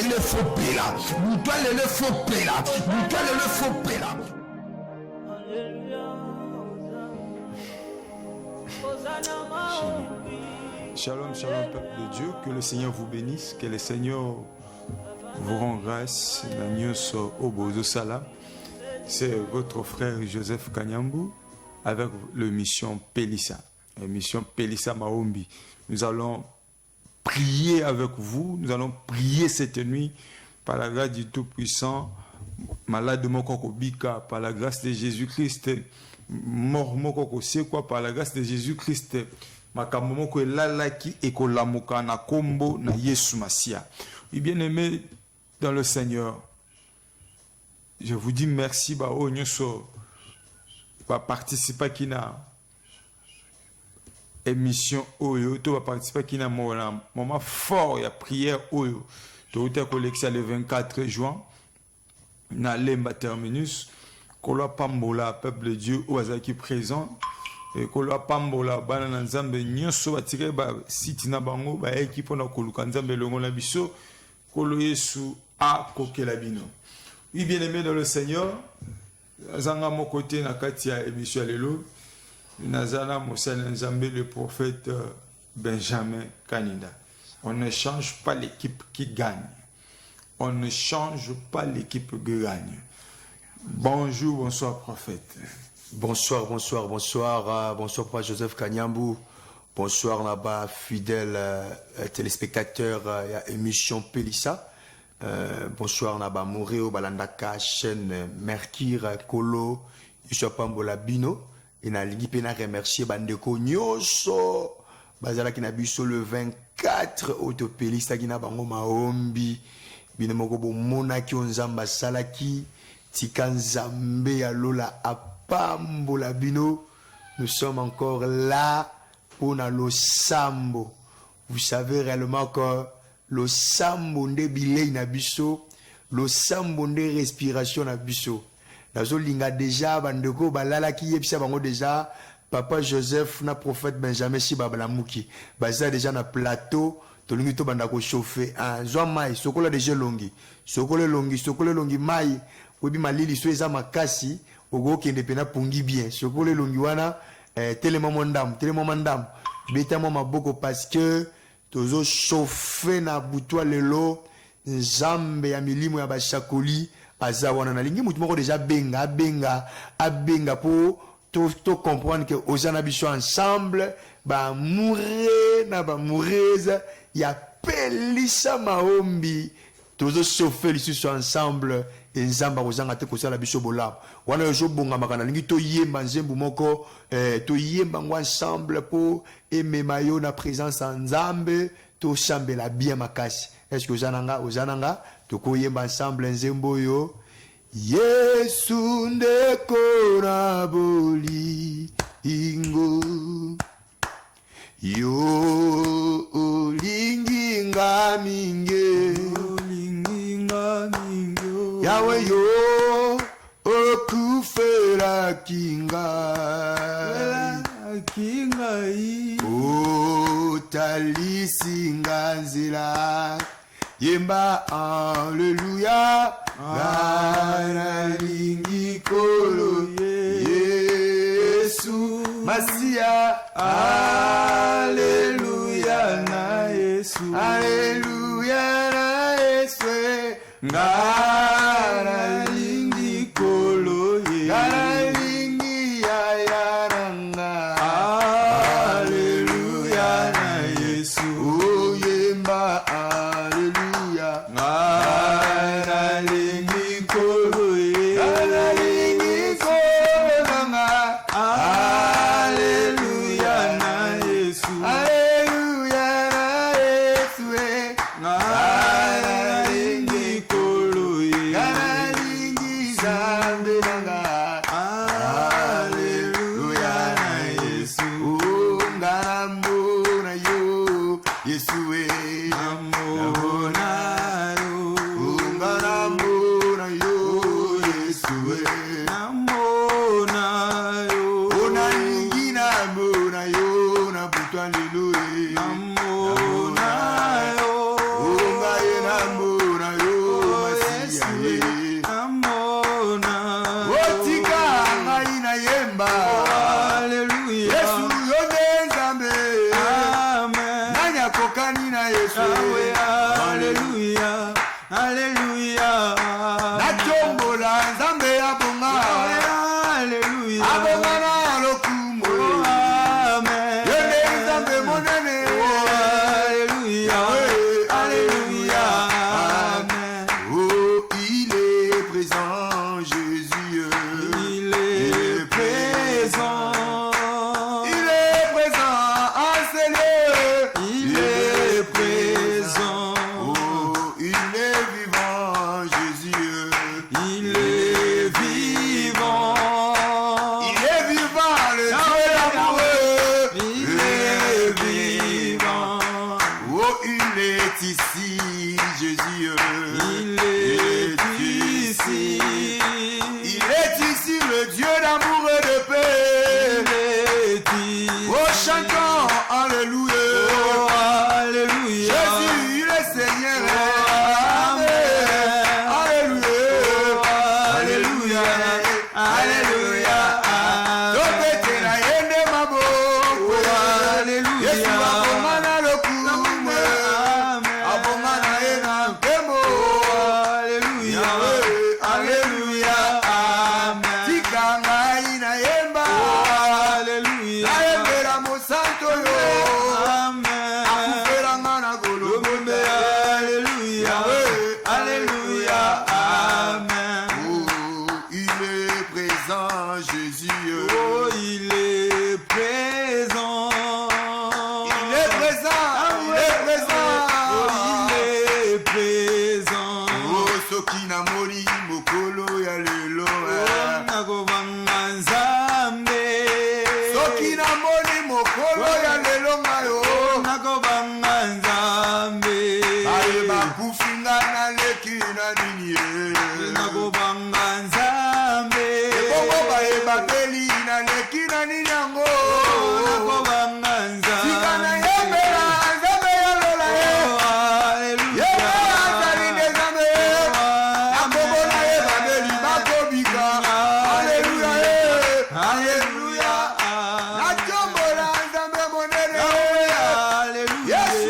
le faux pela. Mutwale le faux pela. Mutwale le faux pela. Shalom, shalom, peuple de Dieu. Que le Seigneur vous bénisse. Que le Seigneur vous rend grâce. C'est votre frère Joseph Kanyambu avec l'émission Pelissa. L'émission Pelissa Maombi. Nous allons prier avec vous. Nous allons prier cette nuit par la grâce du Tout-Puissant. Malade de mon Bika, par la grâce de Jésus-Christ. Mort mon c'est quoi par la grâce de Jésus-Christ. Makamomoko lalaki ekolamuka na kombo na Yesu Masia. Oui, bien-aimés dans le Seigneur, je vous dis merci ba o nyoso ba participer qui na émission oyo to ba participer qui na moment fort ya prière oyo to te collection le 24 juin na Lemba terminus kolo pambola peuple de Dieu au azaki présent et kolo pambola bana na nzambe nyoso batike ba siti na bango ba équipe na koluka nzambe longo na biso kolo Yesu a kokela bino. Oui, bien-aimés dans le Seigneur, Zanga mon côté na katia émission lelo, Nazana Moussel Nzambe le prophète Benjamin Kanida. On ne change pas l'équipe qui gagne. On ne change pas l'équipe qui gagne. Bonjour, bonsoir prophète. Bonsoir, bonsoir, bonsoir, bonsoir Papa Joseph Kanyambu. Bonsoir là-bas, fidèles téléspectateurs à émission Pelissa. Bonsoir Naba Moureo Balandaka chaîne Mercure Kolo Ishopambola Bino et na lingi pena remercier bandeko nyoso bazala ki na biso le 24 autopéliste ki na bango maombi bino moko bo mona ki onzamba salaki tikanzambe ya lola apambola bino. Nous sommes encore là pour na lo sambo. Vous savez réellement que le sambo de bilei na biso, le sambo de respiration na biso. Nazo linga déjà bandeko balala ki yebisa bango déjà Papa Joseph na prophète Benjamin si babalamuki. Baza déjà na plateau, to lingi to banda ko chauffer. Ah, zo mai sokola déjà longi. Sokola longi mai. Obi malili so eza makasi, ogo kende pena pungi bien. Sokola longi wana tellement mandam. Beta mo maboko parce que tozo chauffer na butwa lelo nzambe ya milimo ya bashakoli azawana na lingi mutu moko déjà abenga pour to comprendre que ozana biso ensemble ba mourir na ba moureza ya Pelissa maombi tozo chauffer lisusu ensemble nzamba kozanga te kosala biso bola wana yozo bonga makana lingi to yemba nzembu moko to yemba ngo ensemble pour aimer mayo na présence en nzambe to chambela bien makasi. Est-ce que ozananga to ko yemba ensemble nzembo yo Yesu ndeko boli ingo yo olingi ngaminge Yawe yo okufera kingai o talisi nganzira yemba alleluia gara lingi kolo Yesu Masia alleluia na Yesu alleluia na Yesu gara lingi kolo gara lingi ya ranga alleluia na Yesu o yemba alleluia gara lingi kolo gara lingi kolo nga alleluia na Yesu alleluia na Yesu gara lingi kolo gara lingi zambe nga alleluia na Yesu ngambo na yo Yesu ngambo na yo ngambo na yo Yesu ngambo na yo ona lingi ngambo na yo na butwa lelo ngambo na yo ngambo na Alléluia. Yesu abongana lokumu. Abongana ena mpemo. Alléluia. Alléluia. Amen. Tikanga ina yemba. Alléluia. Na yembera mosanto yo. Amen. Akuferanga na golombe. Alléluia. Alléluia. Amen. Oh, il est présent, Jésus. Oh, il est présent. Il est présent, il est présent. Oh, il est présent. Oh, soki na moni mokolo ya lelo. Nakobanga Nzambe. Soki na moni mokolo ya lelo ngayo. Nakobanga Nzambe. Aye bakufinga na leki na nini ye. Nakobanga Nzambe. Ebongo baye babeli na leki na nini yango. Nakobanga Nzambe. Sika na yembela Nzambe ya lola ye. Alléluia. Yembela azali nde Nzambe ye. Na kombo na ye babeli bakobika. Alléluia ye. Alléluia. Na tombola Nzambe monene. Alléluia. Yesu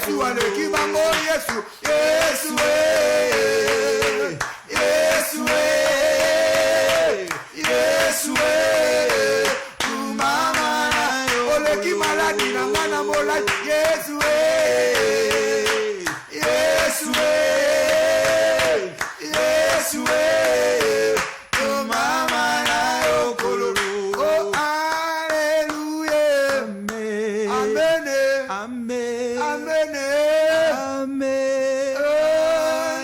Yesu aleki bango Yesu Yesu Yesu Yesu mama oleki maladi na ngana mola Yesu Yesu Yesu mama na okolo oh hallelujah amen amen amen amen amen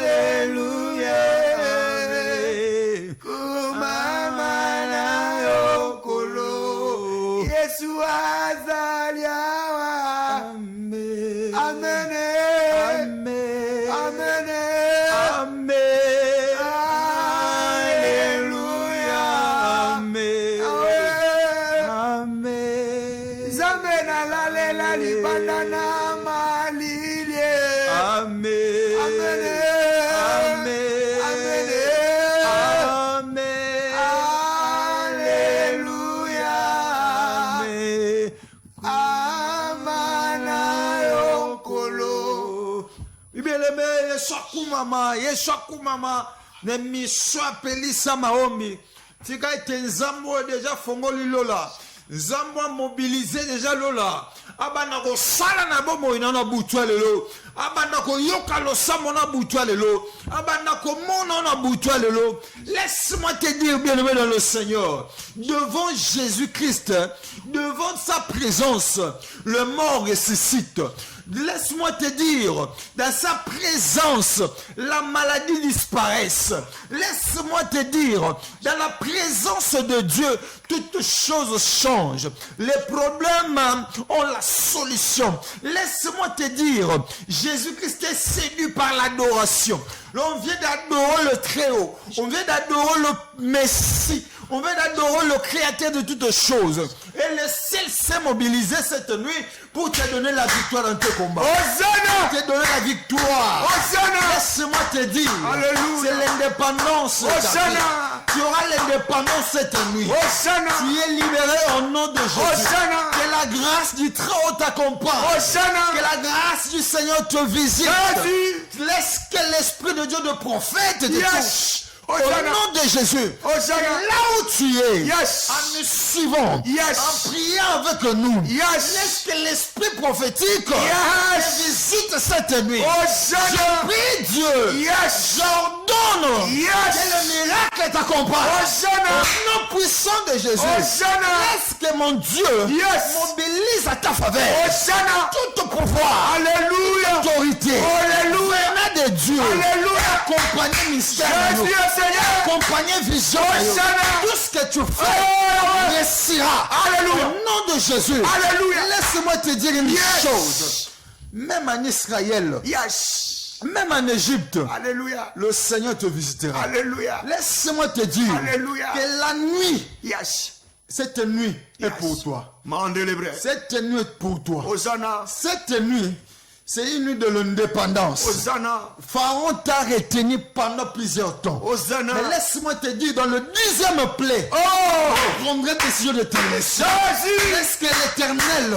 hallelujah mama na okolo Yesu azaliawa amen amen amen amen amen hallelujah amen amen zamena la lela libanda na malilie amen amen amen amen hallelujah amen amana yokolo ibeleme yeshakumama ne miswa pelisa maombi tika ete nzambo deja fongoli lola nzambo mobiliser deja lola abana ko sala na bomo ina butwa lelo abana ko yoka lo samo na butwa lelo abana ko mona na butwa lelo. Laisse-moi te dire bien-aimé dans le Seigneur, devant Jésus-Christ, devant sa présence, le mort ressuscite. Laisse-moi te dire, dans sa présence, la maladie disparaît. Laisse-moi te dire, dans la présence de Dieu, toutes choses changent. Les problèmes ont la solution. Laisse-moi te dire, Jésus-Christ est séduit par l'adoration. Là, on vient d'adorer le Très-Haut. On vient d'adorer le Messie. On vient d'adorer le Créateur de toutes choses. Et le ciel s'est mobilisé cette nuit pour te donner la victoire dans tes combats. Hosanna! Pour te donner la victoire. Hosanna! Laisse-moi te dire. Alléluia. C'est l'indépendance. Hosanna! Tu auras l'indépendance cette nuit. Hosanna! Tu es libéré au nom de Jésus. Hosanna! Que la grâce du Très-Haut t'accompagne. Hosanna! Que la grâce du Seigneur te visite. Laisse que l'Esprit de Dieu de prophète te touche. Au nom de Jésus, là où tu es, en nous suivant, en priant avec nous, laisse que l'esprit prophétique visite cette nuit. Je prie Dieu, j'ordonne que le miracle t'accompagne. Au nom puissant de Jésus, laisse que mon Dieu mobilise à ta faveur tout pouvoir, autorité, venant de Dieu, accompagner mystère. Accompagner vision, tout ce que tu fais réussira. Alléluia. Au nom de Jésus. Alléluia. Laisse-moi te dire une chose. Même en Israël, même en Égypte, alléluia, le Seigneur te visitera. Alléluia. Laisse-moi te dire que la nuit, cette nuit est pour toi. Cette nuit est pour toi. Hosanna. Cette nuit, c'est une nuit de l'indépendance. Hosanna. Pharaon t'a retenu pendant plusieurs temps. Hosanna. Mais laisse-moi te dire, dans le 10e plaie, je prendrai décision de te laisser. Laisse que l'Éternel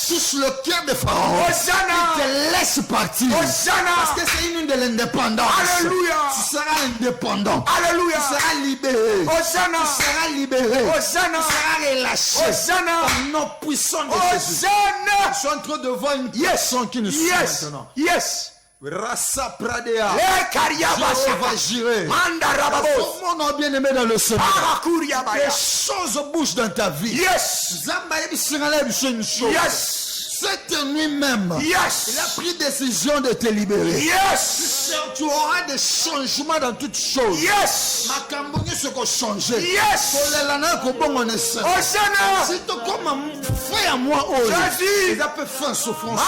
touche le cœur de Pharaon. Hosanna. Il te laisse partir. Hosanna. Parce que c'est une nuit de l'indépendance. Alléluia. Tu seras indépendant. Alléluia. Tu seras libéré. Hosanna. Tu seras libéré. Hosanna. Tu seras relâché. Hosanna. Au nom puissant de Jésus. Hosanna. Je suis en train de voir une personne qui nous suit maintenant. Yes. Rasa Pradea. Jéhovah Jireh. Mon nom bien-aimé dans le Seigneur. Les choses bougent dans ta vie. Yes. Yes. Cette nuit même, il a pris décision de te libérer. Yes. Tu auras des changements dans toutes choses. Yes. Ma cambouille se changer. Yes. Si tu comme un frère à moi, il a fait fin souffrance.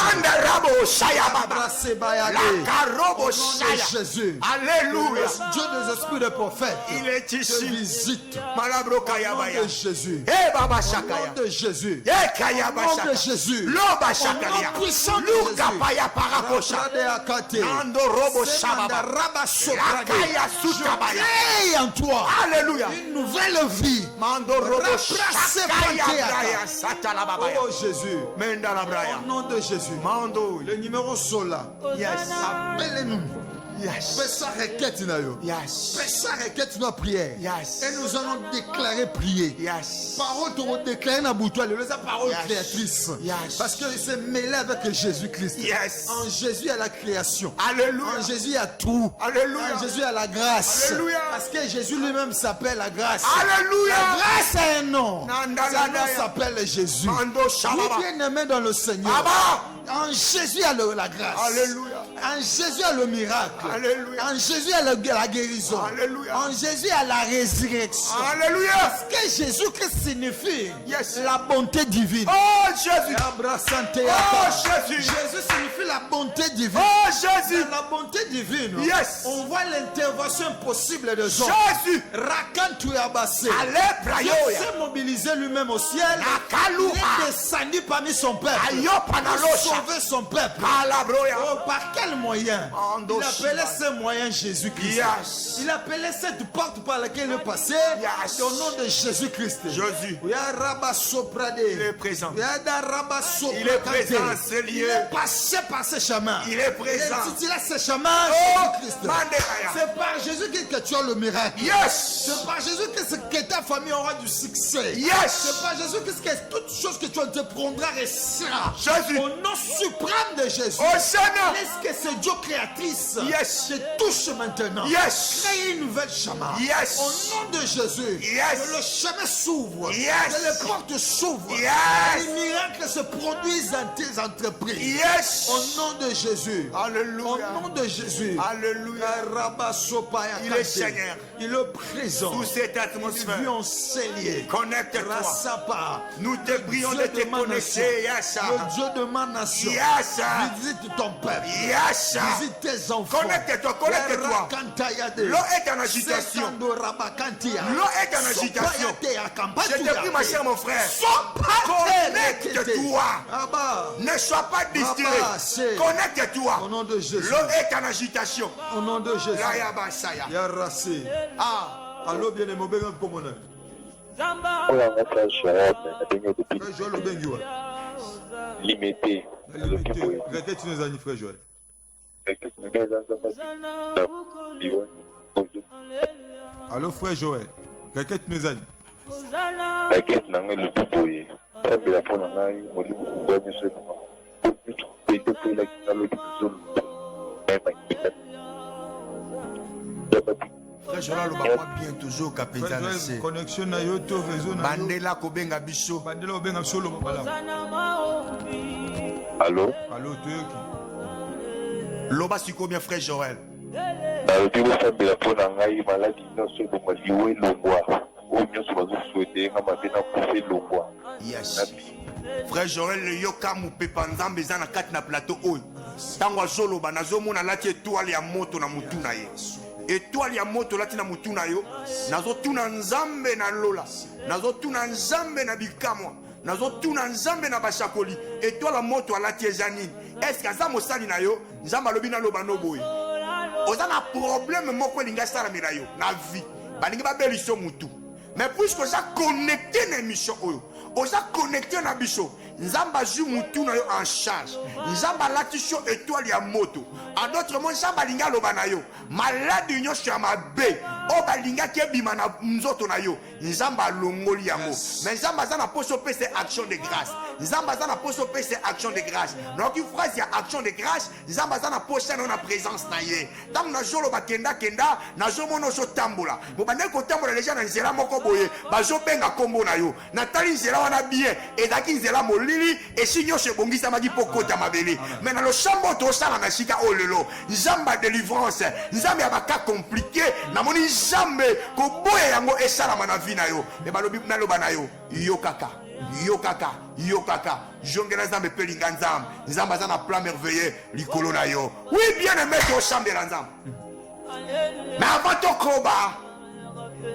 Jésus. Alléluia. Dieu des esprits de prophète. Il est ici. Visite. De Jésus. Au nom de Jésus. Au nom de Jésus. Puissant de Jésus. shababa. Lakaya Je sutabaya. crée en toi Alléluia. une nouvelle vie. Mando robo Raprase shakaya panteata. braya satalababaya. Oh Jésus, Menda la braya. au nom de Jésus, Mando. le numéro Sola, Yes. Appelez-nous. Yes. Fais ça requête na yo. Yes. Fais ça requête na prière. Yes. Et nous allons déclarer prier. Yes. Parole te déclarer na boutoir. Le parole Yes. créatrice. Yes. Parce que c'est mêlé avec Jésus-Christ. Yes. En Jésus il y a la création. Alléluia. En Jésus il y a tout. Alléluia. En Jésus il y a la grâce. Alléluia. Parce que Jésus lui-même s'appelle la grâce. Alléluia. La grâce a un nom. Nanda Ce nom Ladaya. s'appelle Jésus. Mando shababa. Oui, bien-aimé dans le Seigneur. Abba. En Jésus il y a la grâce. Alléluia. En Jésus il y a le miracle. Alléluia. En Jésus il y a la guérison. Alléluia. En Jésus il y a la résurrection. Alléluia. Ce que Jésus-Christ signifie, Yes. la bonté divine. Oh Jésus. Abra Sante Oh Yaka. Jésus. Jésus signifie la bonté divine. Oh Jésus. La bonté divine. Yes. On voit l'intervention impossible de Jean. Jésus. Rakantu Yabase. Allez, Dieu prayoya. s'est mobilisé lui-même au ciel. Nakaluha. Il est descendu parmi son peuple. Ayo Pour panalosha. sauver son peuple. Alabroya. Oh, par quel moyen? Ando Il appelait Shiba. ce moyen Jésus-Christ. Yes. Il appelait cette porte par laquelle il est passé Yes. au nom de Jésus-Christ. Jésus. Il est présent. Il Il est présent, c'est lié. Il est passé par ce chemin. Il est présent. Il a ce chemin, Oh, Jésus-Christ. Mandekaya. C'est par Jésus-Christ que tu as le miracle. Yes. C'est par Jésus-Christ que ta famille aura du succès. Yes. C'est par Jésus-Christ que toute chose que tu entreprendras réussira. Jésus. Au nom suprême de Jésus. Oh Seigneur. Laisse que ce Dieu créatrice Yes. te touche maintenant. Yes. Crée une nouvelle chemin. Yes. Au nom de Jésus. Yes. Que le chemin s'ouvre. Yes. Que les portes s'ouvrent. Yes. Que les miracles se produisent dans tes entreprises. Yes. Au nom de Jésus. Alléluia. Au nom de Jésus. Alléluia. Il est Seigneur. Il est présent. Sous cette Lui atmosphère. on s'est lié. Connecte-toi. Rasapa. Nous te prions de Dieu te ma nation. connecter. Yes. Le Dieu de ma nation. Yes. Visite ton peuple. Yes. Visite tes enfants. Connecte-toi, connecte-toi. L'eau est en agitation. L'eau est en agitation. Je te prie, ma chère, mon frère. Connecte-toi. Ne sois pas distrait. Connecte-toi. Au nom de Jésus. L'eau est en agitation. Au nom de Jésus. Rayabasaya. Yarase. ah, allô bien aimé, bien pour mon âme. oyo anga frère Joël ndenge depuis Frère Joël Obengi wa. limité alobi boye Requête tu nous as dit frère Joël. Allô frère Joël. Requête tu nous as dit. bakete na ngai elobi boye sambela mpo na ngai molimo koya miso etokoelaki nalobi zolumba Frère Joël lobaka bien toujours Frère kapeza na Joël, se. connexion na yo to réseau na yo. Bandela kobenga biso. Bandela obenga solo mabala. alo Allô toyoki. Loba siko bien frère Joël. nalobi kosambela mpo na ngai maladi nyonso ebonga liwo elongwa oyo nyonso bazoswete nga mabe na kufa elongwa. Yes. Frère Joël le yoka mupepa nzambe eza na kati na plateau oyo. Tango azoloba nazomona alati étoile ya moto na mutu na ye. Étoile ya moto lati na mutu na yo. Nazotuna nzambe na lola. Nazotuna nzambe na bikamwa. Nazotuna nzambe na bashakoli. Étoile ya moto alati eza nini? Est-ce que aza mosali na yo? Nzambe alobi na loba no boye. Oza na problème moko elinga salamela yo na vie. Balingi babeliso mutu. Mais puisque oza connecté na émission oyo, oza connecté na biso, nzamba azwi mutu na yo en charge. Nzamba alati so étoile ya moto. En d'autres mots, nzamba alingi aloba na yo maladi nyonso ya mabe oyo balingaki ebima na nzoto na yo, nzamba alongoli yango. Mais nzamba aza na poso opesa action de grâce. Nzamba aza na poso opesa action de grâce. Donc une phrase ya action de grâce, nzamba aza na poso na présence na ye. Ntango nazoloba kenda nazomona ozotambola bobandeki kotambola deja na nzela moko boye bazobenga kombo na yo. Natali nzela wana bien ezalaki nzela molili esi nyonso ebongisamaki mpo kota mabele. Mais na loshambo tosala na sika oyo lelo nzambe ya délivrance, nzambe ya baka compliqué, namoni nzambe koboya yango esalama na vi na yo. Me balobi naloba na yo yo kaka yo kaka jongela nzambe mpe linga nzambe. Nzambe aza na plan merveilleux likolo na yo. Oui bien aimé tosambela nzambe. Mais avant tokoba,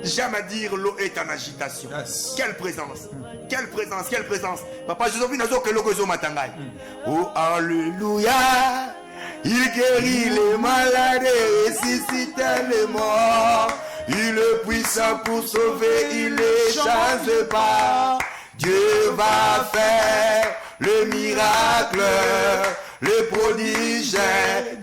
j'aime à dire l'eau est en agitation. Yes. Quelle présence, quelle présence, quelle présence. Papa Josephine nazo ke logo zo matangai. Oh alléluia. Il guérit les malades et ressuscite les morts. Il est puissant pour sauver, il ne change pas. Dieu va faire le miracle, le prodige,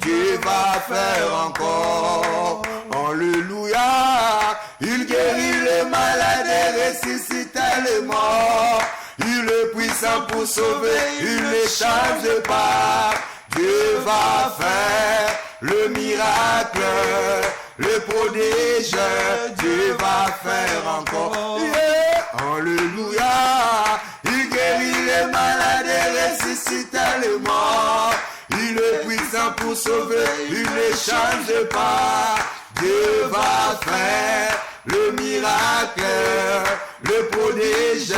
Dieu va faire encore. Alléluia. Il guérit les malades et ressuscite les morts. Il est puissant pour sauver, il ne change pas. Dieu va faire le miracle, le prodige, Dieu va faire encore. Yeah. Alléluia. Il guérit les malades et ressuscite les morts. Il est puissant pour sauver, il ne change pas. Dieu va faire le miracle, le prodige,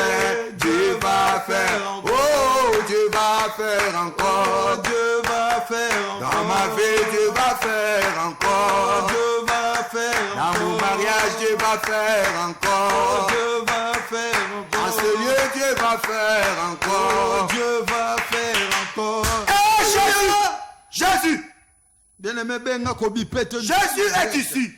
Dieu va faire. Oh, Dieu va faire encore. Dieu va faire encore. Dans ma vie, Dieu va faire encore. Dieu va faire Dans encore. mon mariage, Dieu va faire encore. Dieu va faire encore. En ce lieu, Dieu va faire encore. Dieu va faire encore. Eh, Jésus! Jésus! Bien-aimé, benga kobi pete. Jésus est ici.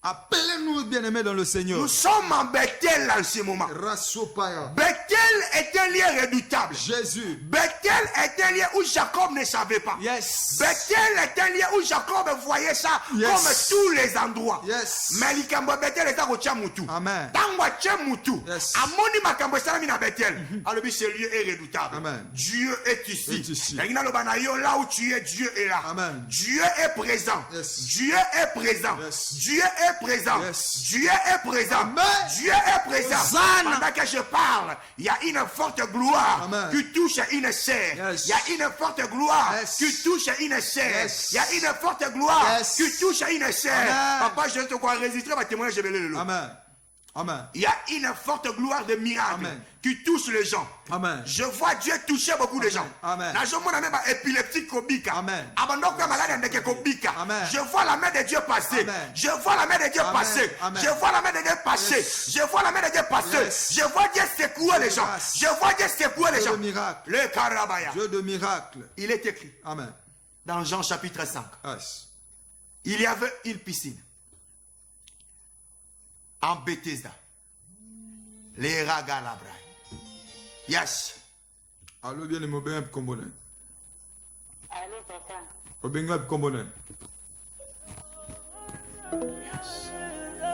Appelez-nous, bien-aimés, dans le Seigneur. Nous sommes en Bethel en ce moment. Rasopaya. Bethel est un lieu redoutable. Jésus. Bethel est un lieu où Jacob ne savait pas. Yes. Bethel est un lieu où Jacob voyait ça Yes. comme tous les endroits. Yes. Mais likambo Bethel est à Mutu. Amen. Tango Mutu. Yes. Amoni makambo salami na Bethel. Alors ce lieu est redoutable. Amen. Dieu est ici. Est ici. Là où tu es, Dieu est là. Amen. Dieu est présent. Yes. Dieu est présent. Yes. Dieu est présent. Yes. Dieu est présent. Amen. Dieu est présent. Hosanna. Pendant que je parle, il y a une forte gloire Amen. qui touche une chair. Yes. Il y a une forte gloire Yes. qui touche une chair. Yes. Il y a une forte gloire Yes. qui touche une chair. Amen. Papa, je te crois enregistrer ma témoignage. Je vais le. Amen. Amen. Il y a une forte gloire de miracle Amen. qui touche les gens. Amen. Je vois Dieu toucher beaucoup de gens. Amen. Là, je vois même épileptique kobika. Amen. Abandoka malade ndeke kobika. Amen. Je vois la main de Dieu passer. Amen. Je vois la main de Dieu Amen. passer. Amen. Je vois la main de Dieu passer. Yes. Je vois la main de Dieu passer. Yes. Je vois Dieu secouer les gens. Grâce. Je vois Dieu secouer les Dieu gens. de miracle. Le Karabaya. Dieu de miracle. Il est écrit Amen. dans Jean chapitre 5. Yes. Il y avait une piscine en Bethesda. Les Ragalabra. Yes. Allô, bien, les mobiles components. Allô, papa. Obenga component.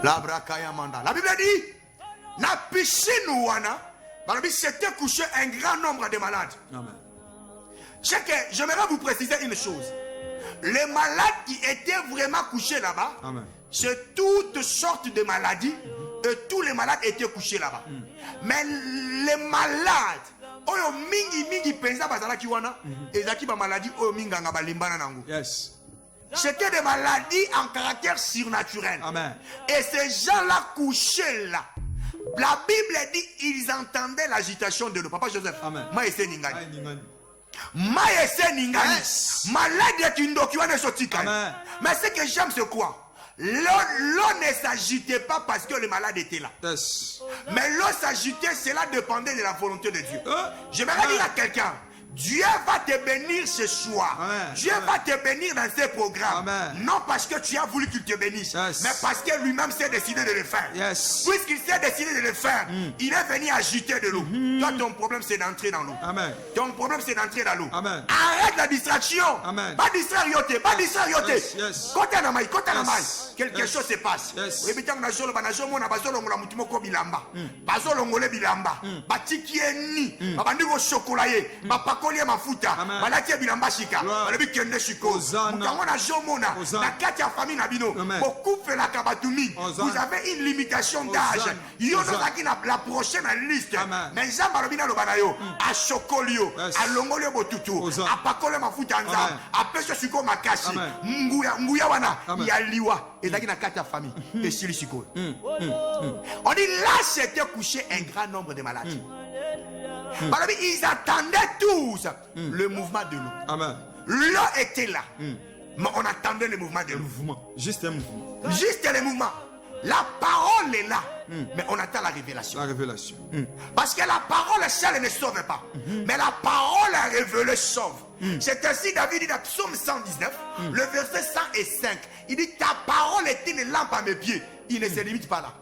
La Bible dit, na piscine wana, c'était couché un grand nombre de malades. Amen. C'est que j'aimerais vous préciser une chose. Les malades qui étaient vraiment couchés là-bas, Amen. c'est toutes sortes de maladies et tous les malades étaient couchés là-bas. Mais les malades, oyo mingi penza bazala ki wana, ezaki ba maladie oyo minganga balimbana nango. Yes. C'était des maladies en caractère surnaturel. Amen. Et ces gens-là couchés là, la Bible dit ils entendaient l'agitation de l'eau. Papa Joseph, Amen. maese ningani. Aïe, ningani. Maese ningani. Yes. Malade est une document sotika. Amen. Mais ce que j'aime c'est quoi? L'eau ne s'agitait pas parce que le malade était là. Yes. Mais l'eau s'agitait, cela dépendait de la volonté de Dieu. Je vais Amen. dire à quelqu'un, Dieu va te bénir ce soir. Amen. Dieu Amen. va te bénir dans ses programmes. Amen. Non parce que tu as voulu qu'il te bénisse, Yes. mais parce que lui-même s'est décidé de le faire. Yes. Puisqu'il s'est décidé de le faire, il est venu agiter de l'eau. Toi, ton problème, c'est d'entrer dans l'eau. Amen. Ton problème, c'est d'entrer dans l'eau. Amen. Arrête la distraction. Amen. Pas distraire yote, pas distraire yote. Yes, yes. Kota na mai, kota na mai. Yes. Quelque Yes. chose se passe. Yes. Oui, bitango na jolo bana jomo na bazolo ngola mutu moko bilamba. Bazolo ngole bilamba. Batiki eni. Babandi ko chocolat ye. Bapakoli mafuta. Amen. Balaki bilamba shika. Gloire. Balobi kende shiko. Hosanna. Mutango na jomo na. Hosanna. Na kati ya famille na bino. Amen. Beaucoup fait la kabatumi. Hosanna. Vous avez une limitation d'âge. Hosanna. Yo Hosanna. nozaki na la prochaine liste. Amen. Mais Jean Balobina Lobanayo. A chocolio. Yes. A longolio botutu. Hosanna. A pakole mafuta nza. Amen. A pesho shiko makashi. Amen. Nguya wana. Amen. Ya liwa. Ezaki na kati ya famille. Et sur le shiko. On dit là s'était couché un grand nombre de malades. Balobi, ils attendaient tous le mouvement de l'eau. Amen. L'eau était là. Mais on attendait le mouvement de l'eau. Mouvement. Juste un mouvement. Juste le mouvement. La parole est là, mais on attend la révélation. La révélation. Parce que la parole seule ne sauve pas. Mais la parole révélée sauve. C'est ainsi David dit dans Psaume 119, le verset 105. Il dit, ta parole est une lampe à mes pieds. Il ne se limite pas là.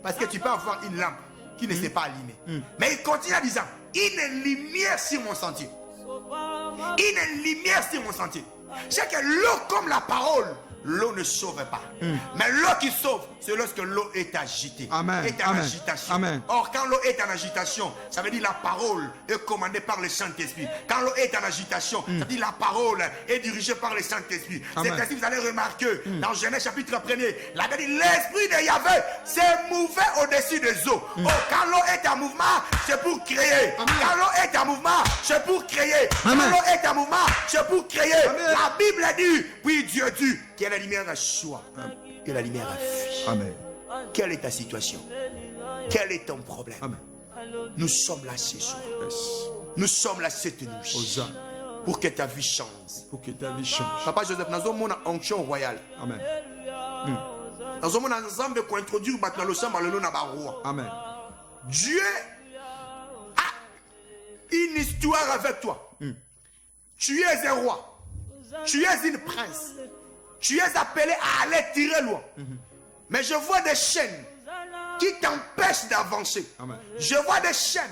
Parce que tu peux avoir une lampe qui ne s'est pas allumée. Mais il continue en disant, une lumière sur mon sentier. Une lumière sur mon sentier. C'est que l'eau comme la parole, l'eau ne sauve pas. Mais l'eau qui sauve, c'est lorsque l'eau est agitée. Amen. Est en Amen. agitation. Amen. Or, quand l'eau est en agitation, ça veut dire la parole est commandée par le Saint-Esprit. Quand l'eau est en agitation, ça veut dire la parole est dirigée par le Saint-Esprit. C'est Amen. ainsi que vous allez remarquer, dans Genèse chapitre 1er, la Bible dit, l'Esprit de Yahvé s'est mouvé au-dessus des eaux. Oh, quand l'eau est en mouvement, c'est pour créer. Amen. Quand l'eau est en mouvement, c'est pour créer. Amen. Quand l'eau est en mouvement, c'est pour créer. Amen. La Bible dit, puis Dieu dit, que la lumière soit, que la lumière fuit. Amen. Quelle est ta situation? Quel est ton problème? Amen. Nous sommes là ce soir. Yes. Nous sommes là cette nuit. Hosanna. Pour que ta vie change. Pour que ta vie change. Papa Joseph, nous avons une onction royale. Amen. Nous avons un ensemble pour introduire maintenant le sang dans le nom de roi. Amen. Dieu a une histoire avec toi. Tu es un roi. Tu es une prince. Tu es appelé à aller tirer loin. Mais je vois des chaînes qui t'empêchent d'avancer. Amen. Je vois des chaînes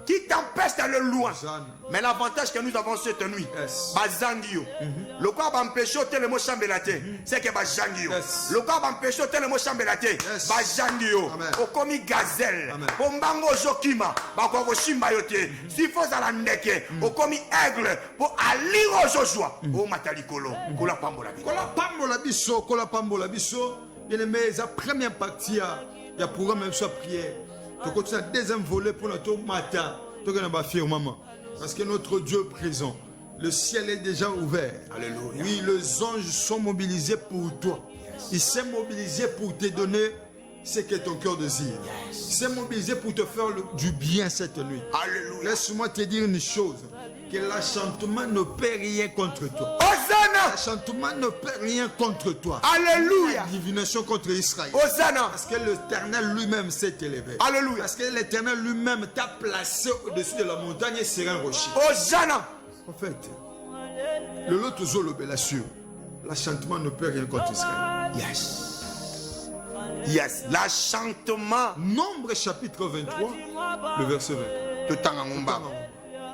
qui t'empêchent d'aller loin. Hosanna. Mais l'avantage que nous avons cette nuit, Yes. Bazangio. Le corps va empêcher tel mot chambelate, c'est que Bazangio. Yes. Le corps va empêcher tel mot chambelate, Yes. Bazangio. Amen. Okomi gazelle. Amen. Pombango jokima, bako shimba yote. Si faut à la ndeke, okomi aigle, pour aliro joshua. O matalikolo, kola pambola. Kola pambola biso, kola pambola biso. Bien aimé, la première partie, il y a programme même sur prière. Tu continues le deuxième volet pour notre matin. Tu vas faire maman. Parce que notre Dieu est présent. Le ciel est déjà ouvert. Alléluia. Oui, les anges sont mobilisés pour toi. Ils sont mobilisés pour te donner ce que ton cœur désire. Ils sont mobilisés pour te faire du bien cette nuit. Alléluia. Laisse-moi te dire une chose. Que l'achantement ne peut rien contre toi. Hosanna. L'achantement ne peut rien contre toi. Alléluia. La divination contre Israël. Hosanna. Parce que l'Éternel lui-même s'est élevé. Alléluia. Parce que l'Éternel lui-même t'a placé au-dessus de la montagne et sur un rocher. Hosanna. En fait, le lot aux la sûr. L'achantement ne peut rien contre Israël. Yes. Yes. L'achantement. Nombre chapitre 23, le verset 20. Totanga ngombangu.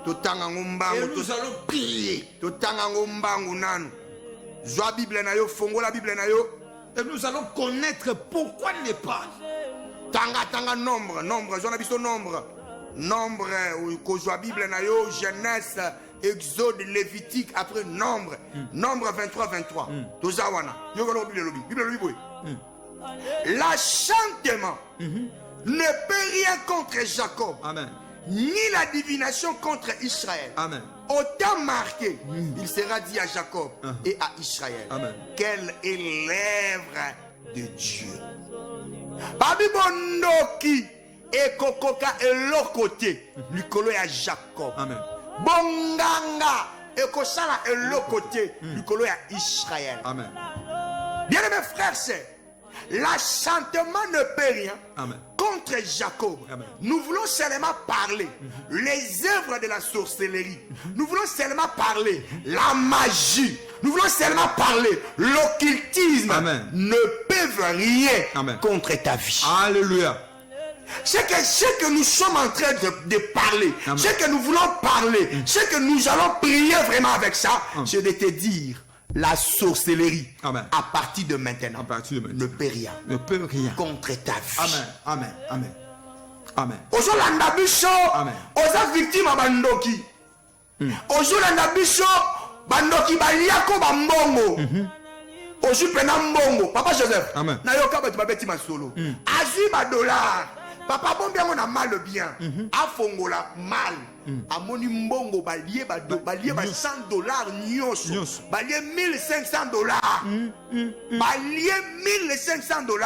Totanga ngombangu. Et nous allons prier. Totanga ngombangu nanu. Zwa Bible na yo, fongo la Bible na yo. Et nous allons connaître pourquoi n'est pas. Tanga nombre. Zwa na biso nombre. Nombre, ko zwa Bible na yo, Genèse, Exode, Lévitique, après nombre. Nombre 23. Toza wana. Yo ko Bible lobi. Bible lobi boy. L'achantement ne peut rien contre Jacob. Amen. Ni la divination contre Israël. Amen. Autant marqué, il sera dit à Jacob et à Israël. Amen. Quelle est l'œuvre de Dieu. Babi bondoki et kokoka et l'autre côté, Nicolo et à Jacob. Amen. Bonganga et kosala et l'autre côté, Nicolo et à Israël. Amen. Bien mes frères, c'est l'achantement ne peut rien. Amen. Contre Jacob. Amen. Nous voulons seulement parler les œuvres de la sorcellerie. Nous voulons seulement parler la magie. Nous voulons seulement parler l'occultisme. Amen. Ne peuvent rien Amen. contre ta vie. Alléluia. C'est que nous sommes en train de parler. Amen. C'est que nous voulons parler. C'est que nous allons prier vraiment avec ça. C'est de te dire la sorcellerie. Amen. À partir de maintenant. À partir de maintenant. Ne peut rien. Ne peut rien. Contre ta vie. Amen. Amen. Amen. Amen. Ozolanda biso. Amen. Oza victime à bandoki. Ozolanda biso. Bandoki baliako bambongo. Ozu pena mbongo. Papa Joseph. Amen. Na yoka batu babeti masolo. Azui ba dollar. Papa bon bien on a mal bien. Afongola mal. Amoni mbongo balie ba $100 nyonso. Balie $1,500. Balie $1,500.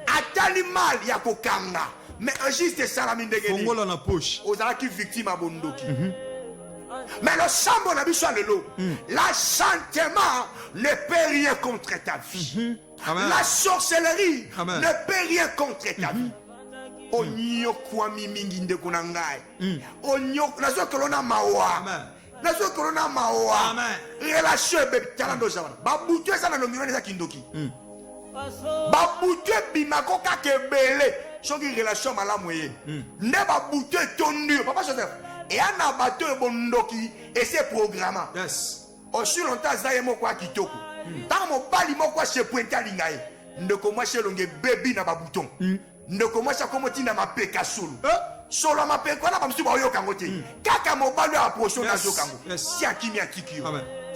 Atali mal ya kokanga. Mais un juste salami ndenge. Fongola na poche. Ozalaki victime à bondoki. Mais le sambo n'a pas le l'enchantement ne peut rien contre ta vie. Amen. La sorcellerie Amen. ne peut rien contre ta vie. Onyo kwami mingi ndeko na ngai. Onyo nazo kolona mawa. Amen. Nazo kolona mawa. Amen. Relation be talando jawana. Ba butu esa na nomino eza kindoki. Ba butu bimako ka kebele. Soki relation malamu ye. Ne ba butu tondu. Papa Joseph. Et un abatteur bondoki et c'est programmant. Yes. Aussi longtemps zaye moko kitoko. Tant mon bali moko se pointe à lingaye. Ne commence longue baby na ba bouton. Ne commence comme tina ma peka solo. Solo ma peka na ba msu ba yo kangote. Kaka mo balu approche na zo kango. Si akimi akikio.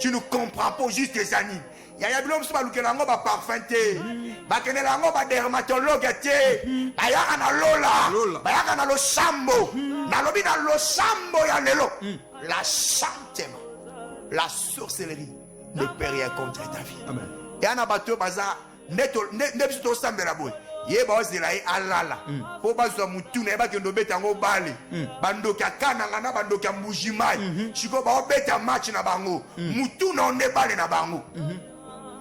Tu ne comprends pas juste tes amis. Yaya bilom msu ba lukela ngo ba parfum te. Ba kenela ngo ba dermatologue te. Ba yaka na lola. Ba yaka na lo sambo. Na lobi na lo sambo ya lelo. La chantema. La sorcellerie ne peut rien contre ta vie. Amen. Et un abatteur baza ne biso sambela boy. Ye ba ozela ye alala. Po bazwa mutu na ba kendo beta ngo bale. Bandoki akana ngana bandoki mbujimai. Chiko ba obeta match na bango. Mutu na onde bale na bango.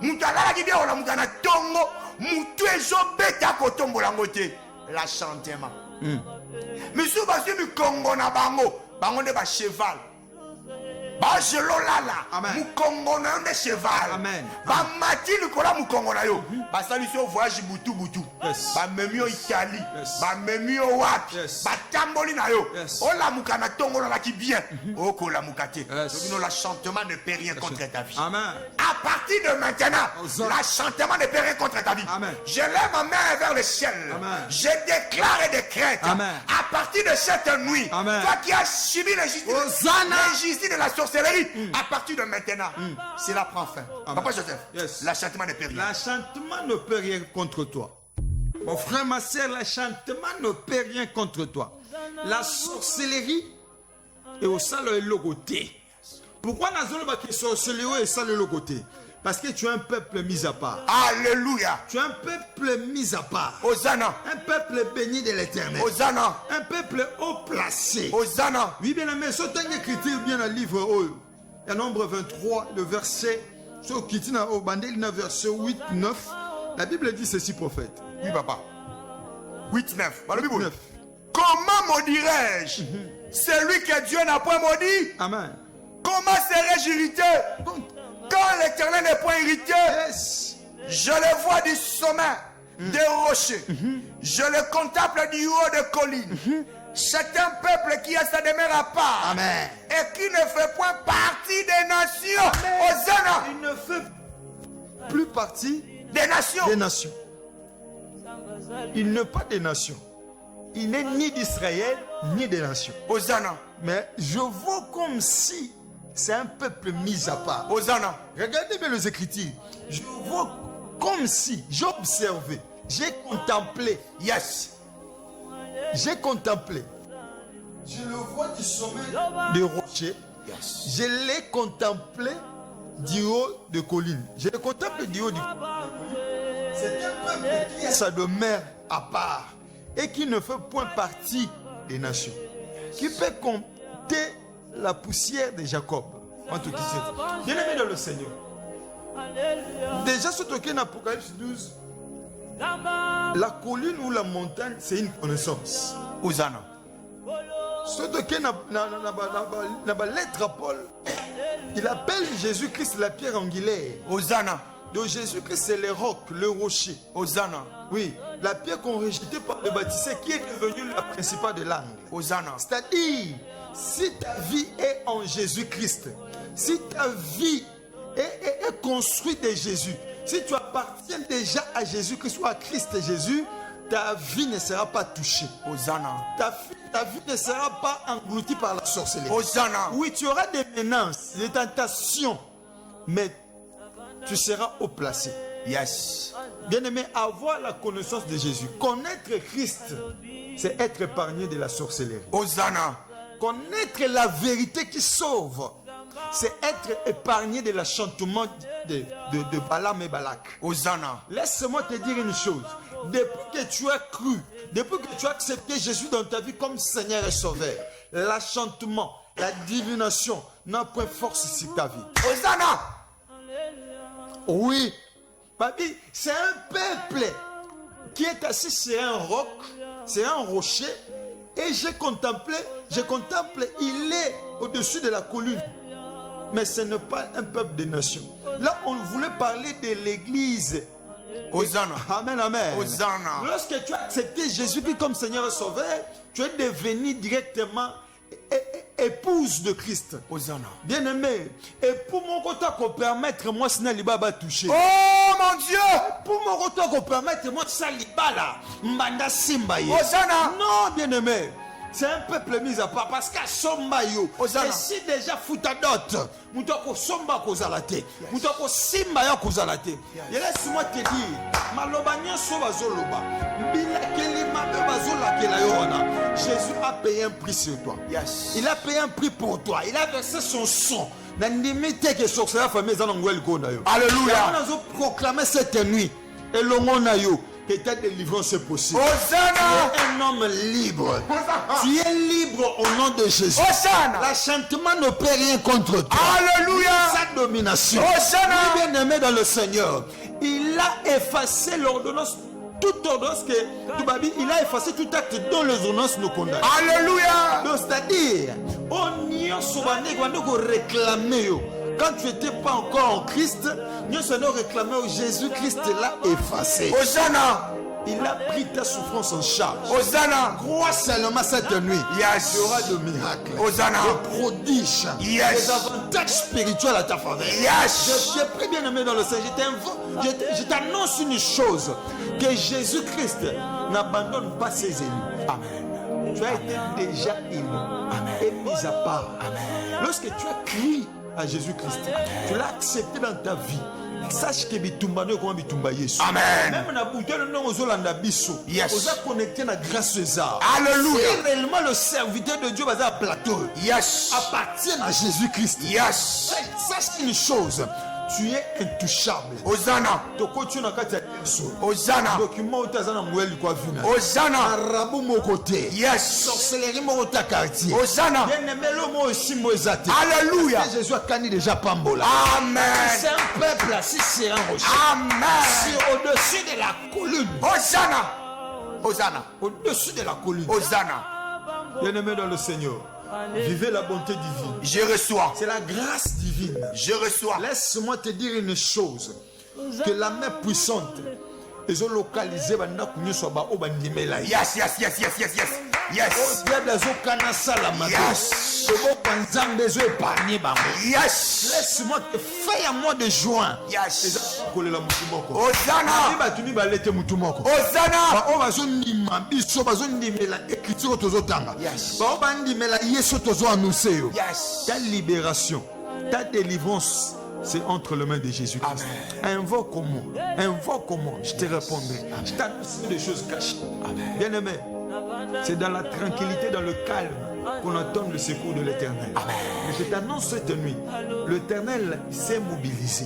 Mutu alala ki bia ola mukana tongo. Mutu ezo beta kotombola ngote. La chantema. Misu basu mi Congo na bango. Bango ne ba cheval. Ba jelo lala. Mukongo na onde cheval. Amen. Ba mati likola mukongo na yo. Ba sali so voyage butu. Ba memio Italie. Ba memio wapi. Ba tamboli na yo. Ola mukana tongo la ki bien. Oko la mukate. Donc la chantement ne peut rien contre ta vie. Amen. À partir de maintenant, la chantement ne peut rien contre ta vie. Amen. Je lève ma main vers le ciel. Amen. Je déclare et décrète. Amen. À partir de cette nuit, Amen. toi qui as subi l'injustice de la sorcellerie, à partir de maintenant, cela prend fin. Papa Joseph, l'enchantement ne peut rien. L'enchantement ne peut rien contre toi. Mon frère, ma soeur, l'enchantement ne peut rien contre toi. La sorcellerie est au sein de logoté. Pourquoi la zone qui sorcellerie est au le logoté? Parce que tu es un peuple mis à part. Alléluia. Tu es un peuple mis à part. Hosanna. Un peuple béni de l'éternel. Hosanna. Un peuple haut placé. Hosanna. Oui, bien aimé, ce temps écrit bien dans le livre Oyo. Il y a nombre 23, le verset, au bandel, verset 8, 9. La Bible dit ceci, prophète. Oui, papa. 8, 9. Comment maudirais-je celui que Dieu n'a point maudit? Amen. Comment serais-je irrité quand l'Éternel n'est point irrité? Yes. Je le vois du sommet des rochers. Je le contemple du haut des collines. C'est un peuple qui a sa demeure à part. Amen. Et qui ne fait point partie des nations. Hosanna. Il ne fait plus partie des nations. Des nations. Il n'est pas des nations. Il n'est ni d'Israël, ni des nations. Hosanna. Mais je vois comme si c'est un peuple mis à part. Hosanna. Regardez bien les Écritures. Je vois comme si j'ai observé, j'ai contemplé. Yes. J'ai contemplé. Je le vois du sommet des rochers. Yes. Je l'ai contemplé du haut de collines. Je le contemple du haut de collines. C'est un peuple qui a sa demeure à part et qui ne fait point partie des nations. Qui peut compter la poussière de Jacob. En tout cas, bien aimé dans le Seigneur. Déjà, ce token Apocalypse 12, la colline ou la montagne, c'est une connaissance. Hosanna. Ce token la lettre à Paul, il appelle Jésus-Christ la pierre angulaire. Hosanna. Donc Jésus-Christ, c'est le roc, le rocher. Hosanna. Oui, la pierre qu'on rejetait par le baptisé qui est devenue la principale de l'angle. Hosanna. C'est-à-dire, si ta vie est en Jésus-Christ, si ta vie est construite de Jésus, si tu appartiens déjà à Jésus-Christ ou à Christ Jésus, ta vie ne sera pas touchée. Hosanna. Ta vie ne sera pas engloutie par la sorcellerie. Hosanna. Oui, tu auras des menaces, des tentations, mais tu seras haut placé. Yes. Bien-aimé, avoir la connaissance de Jésus, connaître Christ, c'est être épargné de la sorcellerie. Hosanna. Connaître la vérité qui sauve, c'est être épargné de l'enchantement de Balaam et Balak. Hosanna. Laisse-moi te dire une chose. Depuis que tu as cru, depuis que tu as accepté Jésus dans ta vie comme Seigneur et Sauveur, l'enchantement, La divination n'a point force sur ta vie. Hosanna. Oui. Papi, c'est un peuple qui est assis sur un roc, c'est un rocher. Et je contemple, il est au-dessus de la colline. Mais ce n'est pas un peuple de nation. Là, on voulait parler de l'église. Hosanna. Amen, amen. Hosanna. Lorsque tu as accepté Jésus-Christ comme Seigneur et Sauveur, tu es devenu directement épouse de Christ. Hosanna. Bien-aimé, et pour mon côté qu'on permettre moi ce n'est pas touché. Oh mon Dieu. Pour mon côté qu'on permettre moi ça libala mbanda simba ye. Hosanna. Non, bien-aimé. C'est un peuple mis à part parce qu'à somba yo. Et si déjà foutadot, moutoko somba kozalate, moutoko simba yo kozalate. Et laisse-moi te dire, maloba nyoso bazoloba, mbila kelima be bazola kelayona. Jésus a payé un prix sur toi. Yes. Il a payé un prix pour toi. Il a versé son sang. Alléluia. On a proclamé cette nuit. Et le monde a eu. Que ta délivrance est possible. Hosanna. Tu es un homme libre. Tu es libre au nom de Jésus. Hosanna. L'enchantement ne peut rien contre toi. Alléluia. Sa domination. Hosanna. Bien aimé dans le Seigneur. Il a effacé l'ordonnance. Toute ordonnance que il a effacé tout acte dont les ordonnances nous condamnent. Alléluia. C'est-à-dire, on y a réclamé. Quand tu n'étais pas encore en Christ, nous sommes réclamés au Jésus-Christ l'a effacé. Hosanna. Il a pris ta souffrance en charge. Hosanna. Crois seulement cette nuit. Yes. Il y aura de miracles. Hosanna. Des prodiges. Yes. Des avantages spirituels à ta faveur. Yes. Je t'ai pris bien aimé dans le Seigneur. Je t'annonce une chose. Que Jésus-Christ n'abandonne pas ses élus. Amen. Tu as été déjà élu. Amen. Et mis à part. Amen. Lorsque tu as crié à Jésus-Christ, tu l'as accepté dans ta vie. Sache que bitumba ne comme bitumba Yesu. Amen. Même na bouton non ozolanda biso. Yes. Oza connecté na grâce César. Alléluia. Si réellement le serviteur de Dieu va à plateau. Yes. Appartient à Jésus-Christ. Yes. Sache une chose. Tu es intouchable. Hosanna. Toko tu na kati Yesu. Hosanna. Document utazana mweli kwa vina. Hosanna. Arabu mon côté. Yes. Sorcellerie mon ta quartier. Hosanna. Bien aimé le mot aussi moisate. Alléluia. Jésus a cani déjà pambola. Amen. C'est un peuple assis sur un rocher. Amen. C'est au-dessus de la colline. Hosanna. Hosanna. Au-dessus de la colline. Hosanna. Bien-aimé dans le Seigneur, vivez la bonté divine. Je reçois. C'est la grâce divine. Je reçois. Laisse-moi te dire une chose. Que la main puissante, ils ont localisé Yes, yes, yes, yes, yes, yes. Yes. Yes. Yes. Laisse-moi te faire un mois de juin. Yes. Hosanna. Hosanna. Yes. Yes. Ta libération, ta délivrance, c'est entre les mains de Jésus-Christ. Invoque-moi. Invoque-moi. Je te répondrai. Je t'annoncerai des choses cachées. Bien-aimé, c'est dans la tranquillité, dans le calme qu'on entend le secours de l'Éternel. Mais je t'annonce cette nuit, l'Éternel s'est mobilisé.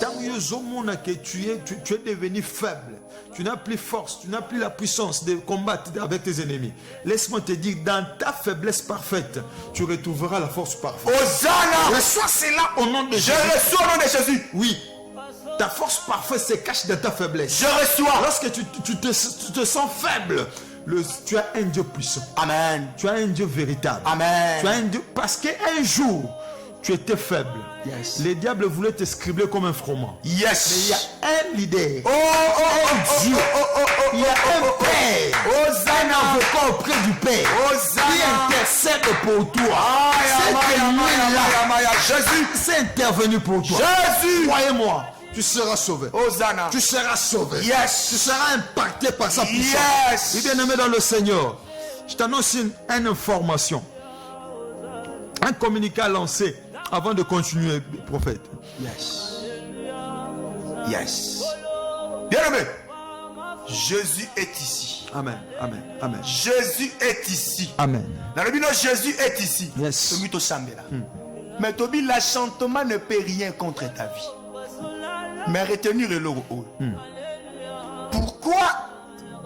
Tant que tu es devenu faible, tu n'as plus force, tu n'as plus la puissance de combattre avec tes ennemis. Laisse-moi te dire, dans ta faiblesse parfaite, tu retrouveras la force parfaite. Hosanna. Reçois cela au nom de Jésus. Je reçois au nom de Jésus. Oui. Ta force parfaite se cache dans ta faiblesse. Je reçois. Lorsque tu te sens faible, tu as un Dieu puissant. Amen. Tu as un Dieu véritable. Amen. Tu as un Dieu, parce qu'un jour, tu étais faible. Yes. Les diables voulaient te scribler comme un froment. Yes. Mais il y a un leader. Un Dieu. Il y a un Père. Un avocat auprès du Père. Qui intercède pour toi. Cette nuit-là, Jésus s'est intervenu pour toi. Jésus. Croyez-moi, tu seras sauvé. Hosanna. Tu seras sauvé. Yes. Tu seras impacté par sa puissance. Yes. Et bien-aimé dans le Seigneur, je t'annonce une information. Un communiqué à lancer avant de continuer, prophète. Yes. Yes. Bien-aimé, Jésus est ici. Amen. Amen. Amen. Jésus est ici. Amen. Dans le but, Jésus est ici. Yes. Mais Tobi, l'enchantement ne peut rien contre ta vie. Mais retenir le logo. Pourquoi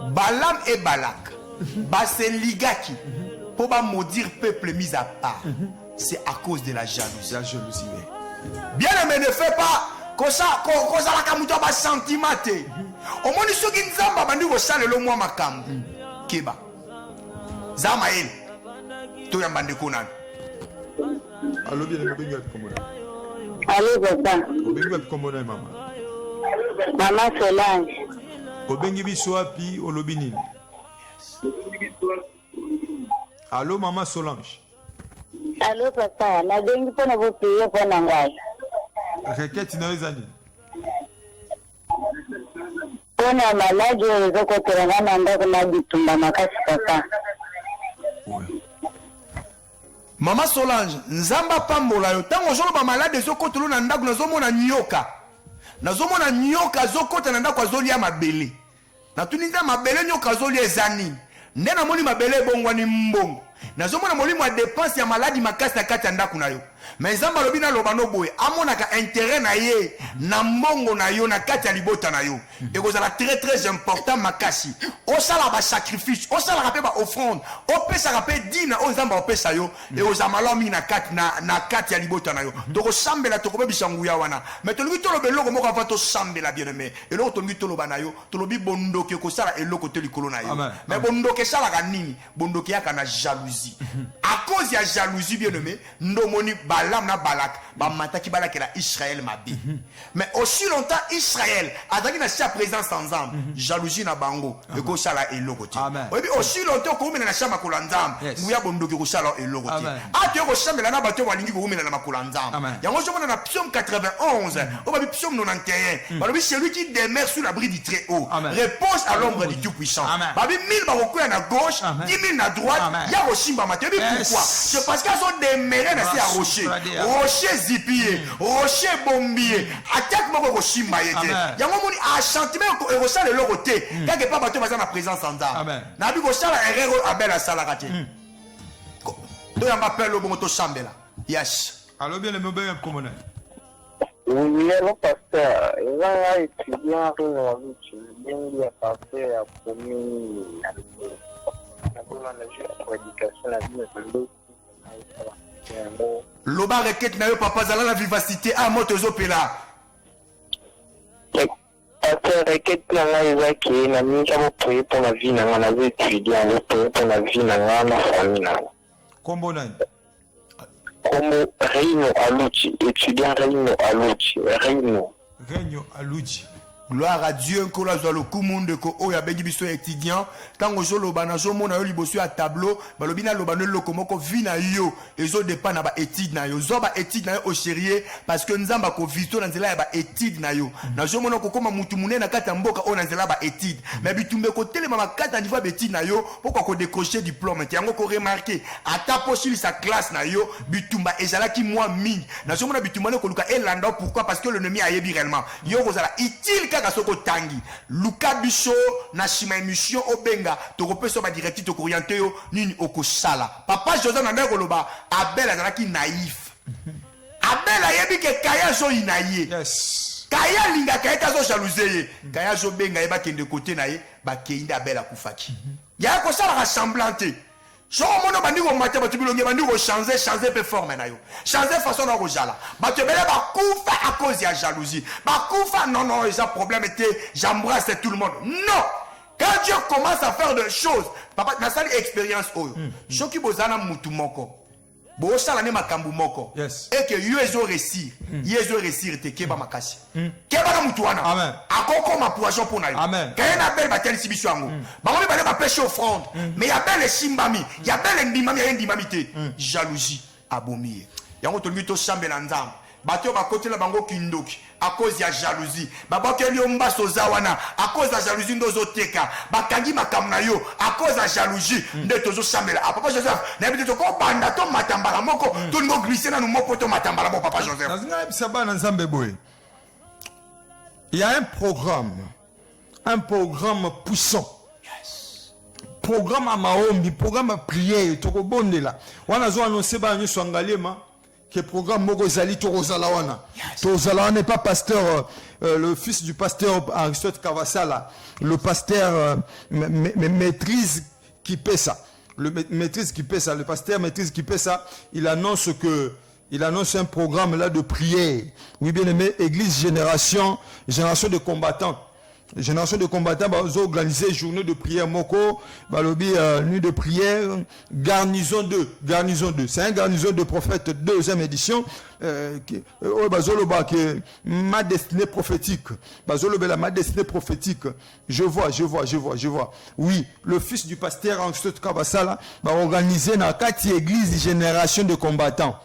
Balaam et Balak, c'est ligaki pour pas maudire peuple mis à part. c'est à cause de la jalousie. La jalousie. Bien aimé, ne fais pas kozalaka mutu ba sentiment te. Omoni soki nzamba bandi ko salelo mwa makambo. Keba. Zama ele. To ya mbande konana. Allo bien le benga komona. Allô, papa. Benga komona mama. Maman Solange. Obengi biso wapi olobi nini? Allo maman Solange. Allô, papa. Nabengi mpona bopriye mpona ngai. Requête na ezani. Mpona maladi oyo ezokotela nga na ndako na bitumba makasi, papa. Mama Solange, nzamba pambola yo. Tango ozoloba malade ezokotelo na ndako nazomona nyoka. Nazomona nyoka azokota na ndako azolia mabele. Natuni nda mabele nyoka azolia ezani. Nde namoni mabele ebongwani mbongo. Nazomona molimo ya dépense ya maladi makasi na kati ya ndako na yo. Mais nzamba lobi na loba no boye amonaka intérêt na ye na mbongo na yo na kati ya libota na yo. Ekozala très très important makasi. Osala ba sacrifice, osala rapé ba offrande, opesa rapé dina o nzamba opesa yo et oza malomi na kati ya libota na yo. Doko sambela to kobe bisanguya wana. Mais to lobi to lobe loko moko avant to sambela bien aimé. Et loko to lobi to loba na yo, to lobi bondoke ko sala eloko te likolo na yo. Mais bondoke sala ka nini? Bondoke yaka na jalousie. À cause ya jalousie bien aimé, ndomoni Balam na Balak, ba mataki Balak la Israël mabi. Mais aussi longtemps Israël azaki na sa présence ensemble, jalousie na bango, et ko sala eloko te. Oui, aussi longtemps ko mena na chama ko lanzam, nguya bondoki ko sala eloko te. Ah tu ko chamela na bato walingi ko mena na makolo lanzam. Yango je mona na psaume 91, au ba psaume 91, ba lobi celui qui demeure sous l'abri du très haut, repose à l'ombre du tout puissant. Ba bi 1000 ba ko na gauche, 10 000 na droite, ya ko simba maté. Pourquoi? C'est parce qu'ils ont demeuré dans ces rochers. Rocher zipier, rocher bombier. Attaque moi ko simba yete. Yango moni a sentiment ko rocher le côté. Quelque part bato baza na présence en dame. Na bi ko sala erreur abel a sala kati. Do ya m'appelle le bon to sambela. Yes. Allo bien le mobile communal. Oui, alors pasteur, il va étudier un peu dans le pasteur à premier. Loba requête na yo papa zala la vivacité à moto zopela. Pasteur requête na nga ezaki na minga bo prier pour la vie na nga na étudiant bo prier pour la vie na nga na famille na. Kombo nani? Como Reino Aluchi, étudiant Reino Aluchi, Reino Aluchi. Gloire à Dieu, que la joie le kumunde ko oya bengi biso étudiant tango jolo bana zo mona yo liboso ya tableau balobina lobano lokomoko vina yo ezo dépend na ba étude na yo zo ba étude na yo au sérieux parce que nzamba ko visto na nzela ya ba étude na yo na zo mona ko koma mutu munene na kata mboka o na nzela ba étude mais bitumbe ko telema makata niveau ba étude na yo pourquoi ko décrocher diplôme yango ko remarquer ata possible sa classe na yo bitumba ezala ki moi mingi na zo mona bitumba ko luka elanda pourquoi parce que l'ennemi a yebi réellement yo kozala utile kaka soko tangi luka biso na shima émission obenga tokopeso ba directif to orienté yo nini okosala papa Joseph na ndeko loba Abel azalaki naïf Abel ayebi ke kaya zo inaye Yes. kaya linga kaya kazo jalouser kaya zo benga yeba kende côté na ye ba keinde Abel akufaki ya ko sala rassemblante so mono bandiko mate batu bilonge bandiko changer pe forme na yo changer façon na kojala batu bele ba kufa à cause ya jalousie ba kufa non ils ont problème était j'embrasse tout le monde non quand Dieu commence à faire des choses papa na sali expérience oyo soki bozana mutu moko bo sala ne makambu moko et que yo ezo réussir te keba makasi keba na mutu wana akoko ma poison pour na yo kaya bel batel sibiso yango bango bale ba pêche offrande mais ya bel simbami ya bel ndimami ya ndimami te jalousie abomi yango to ngito chambe na nzamba bato bakotela bango kindoki à cause ya jalousie babakeli omba sozawana à cause ya jalousie ndozo teka bakangi makamna yo à cause ya jalousie nde tozo sambela papa Joseph na bitu to ko banda to matambala moko to ngo glisser na moko to matambala mo papa Joseph nazina bisaba na nzambe boye il y a un programme puissant programme à maombi programme à prière to ko bondela wana zo annoncer ba nyo swangalema que programme moko zali to rozalawana to zalawana n'est pas pasteur le fils du pasteur Aristote Kavasala le pasteur maîtrise qui paie ça le maîtrise qui paie ça, le pasteur maîtrise qui paie ça, il annonce un programme là de prière. Oui, bien aimé, Église génération de combattants. Génération de combattants, bah, ont organisé journée de prière Moko, bah, nuit de prière, garnison 2. C'est un garnison de prophètes, 2e édition, ma destinée prophétique. Ma destinée prophétique. Je vois. Oui, le fils du pasteur Angstot Kabasala, va organiser dans 4 églises génération de combattants.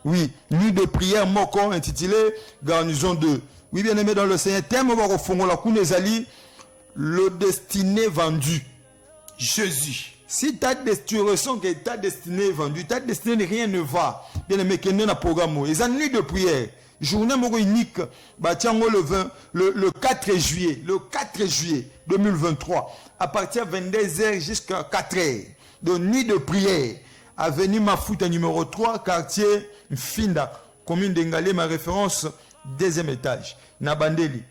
Oui, nuit de prière Moko intitulé Garnison 2. Oui, bien aimé dans le Seigneur, thème au fond la Kounezali, le destiné vendu. Jésus. Si tu ressens que ta destinée est vendue, ta destinée rien ne va. Bien aimé, qu'il y a un programme. Ils ont une nuit de prière. Journée unique, le 4 juillet 2023, à partir de 22h jusqu'à 4h, de nuit de prière. Avenue Mafuta numéro 3, quartier Finda, commune d'Engalé, ma référence, 2e étage. Nabandeli.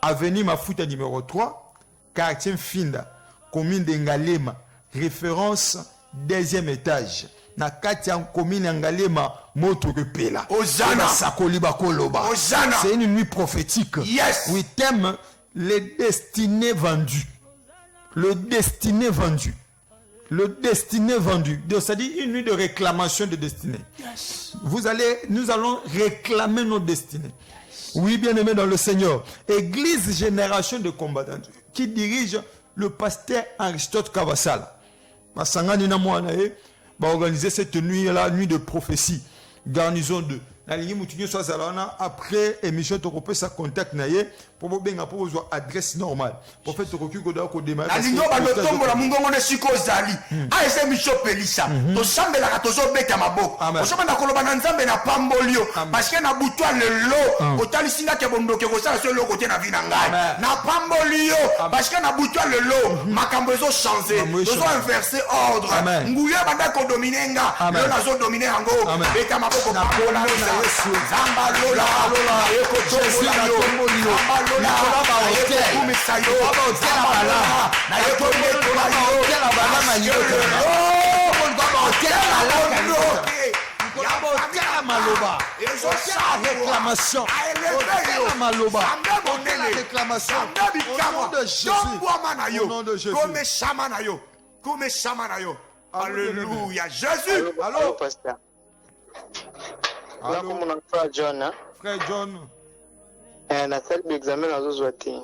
Avenue Mafuta numéro 3, quartier Finda, commune d'Engalema, référence 2e étage. Na katia commune d'Engalema, moto que pela. Hosanna. Sakoliba koloba. Hosanna. C'est une nuit prophétique. Yes. Oui, thème les destinées vendues. Le destiné vendu. Le destiné vendu. C'est-à-dire une nuit de réclamation de destinée. Yes. Nous allons réclamer nos destinées. Oui, bien aimé dans le Seigneur. Église génération de combattants qui dirige le pasteur Aristote Kavasala. Basangani na mwana va organiser cette nuit-là, nuit de prophétie. Garnison 2. Après émission, tu peux sa contact naie pour bien pour avoir adresse normale. Pour faire tu recule au démarrer. Alingo ba le tombo la mungongo ne siko zali. A ese micho pelisa. To sambela ka tozo beta maboko. O soma na koloba na nzambe na pambolio parce que na butwa le lo o talisinga ke bondoke ko sa so lo côté na vina ngai. Na pambolio parce que na butwa le lo makambo ezo changer. Tozo inverser ordre. Nguya banda ko dominenga. Yo na zo dominer yango. Beta maboko pambola. Zamba lola eko Jésus na tombolio. Nicolas va au alléluia. Jésus. Allô, pasteur. Allô, mon frère John. Frère John. Na salle d'examen à Zozouati.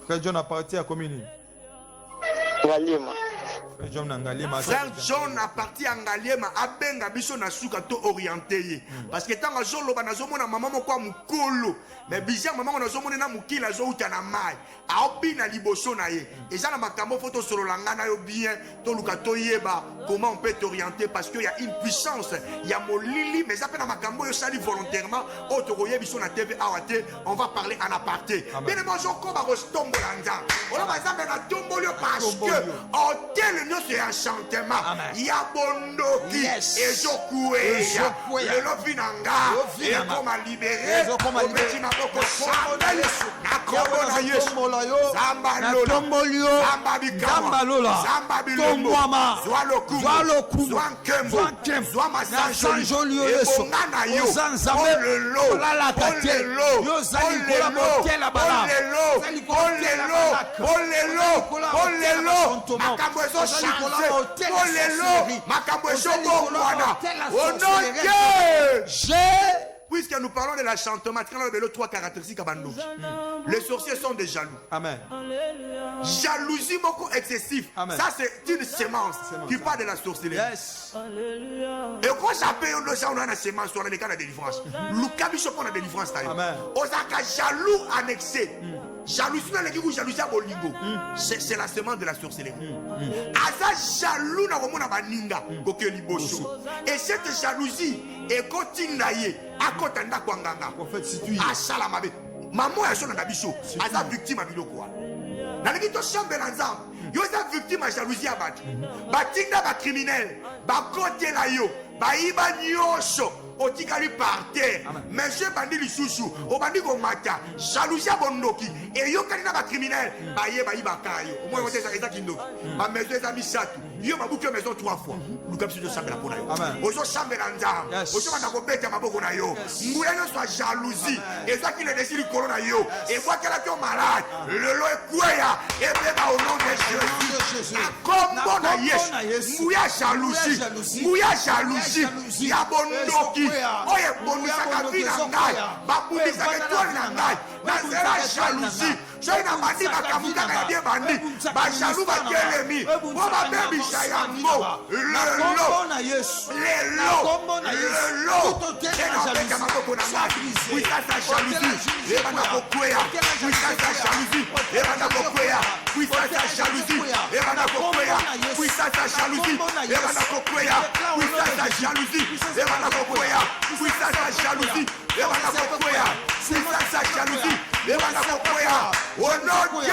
Frère John appartient à commune. Ngalima. Frère John appartient à Ngalima. Abenga biso na suka to orienté. Parce que tant que Zolo banazomona maman moko mukolo. Mais bizarre maman nazomona na mukila zo utana mai. Aobi na liboso na ye. Et ça na makambo photo solo langana yo bien. To luka to yeba comment on peut t'orienter parce qu'il y a une puissance. Il y a molili mais ça peut na makambo yo sali volontairement. Auto roye biso na TV awate. On va parler en aparté. Bien les mangeons comme à Rostombo landa. On va ça na tombolio parce que hôtel c'est un chantement. Il y a bondoki et jokoué. Le lofinanga et comme à libérer. Au petit maboko chandel. Nakobo na yesu. Zamba lola. Zamba bikama. Zamba bilombo. Zwa lokumu. Zwa nkembo. Zwa masanjoli. Ebongana yo. Olelo. Olelo. Olelo. Olelo. Makambo ezo changé. Olelo. Makambo ezo bongwana. Au nom de Dieu. Puisque nous parlons de la chantement, le 3 caractéristiques à Bandouche. Les sorciers sont des jaloux. Amen. Jalousie beaucoup excessive. Amen. Ça c'est une sémence qui part de la sorcellerie. Yes. Et quand j'appelle le gens on a une sémence sur les cas de délivrance. Lucas Bishop on a délivrance. Amen. Osaka jaloux annexé. Jalousie dans l'équipe ou jalousie à Bolingo. C'est la semence de la sorcellerie. Asa jaloux na romona baninga koke liboso. Et cette jalousie est continuée à kotanda kwanganga. Prophète situé. Asala mabe. Maman ya sona biso. Asa victime à biloko. Na l'équipe to chambe l'ensemble. Yo esa victime à jalousie à bat. Batinga ba criminel. Ba kote la yo. Ba iba nyosho. otikali par terre mais je bandi lisusu obandi komata jalousie bondoki eyokani na bacriminel baye bayibakayo omoi ote eza kindoki bamaison eza misatu yo babuki yo maison 3 fois luka biso tosambela mpo na yo ozosambela nzambe ozobanda kobeta maboko na yo nguya nyonso ya jalousie ezwaki ledesi likolo na yo ebwakelaki yo malade lelo ekweya ebeba au nom de jésus kombo na yesu nguya jalousie nguya jalousie ya bondoki oyo ebondisaka vi na ngai babundisaka etwale na ngai nazela jalousie soki na bandi makambo kaka ya bie bandi bajalou bakelemi mpo babebisa yango lelo enabeka maboko na ngai puissance ya jalousie ebanda kokweya puissance ya jalousie ebanda kokweya puissance ya jalousie ebanda kokweya puissance ya jalousie ebanda kokweya puissance ya jalousie ebanda kokweya puissance ya jalousie ebanda kokweya puissance ya jalousie ebanda kokweya au nom de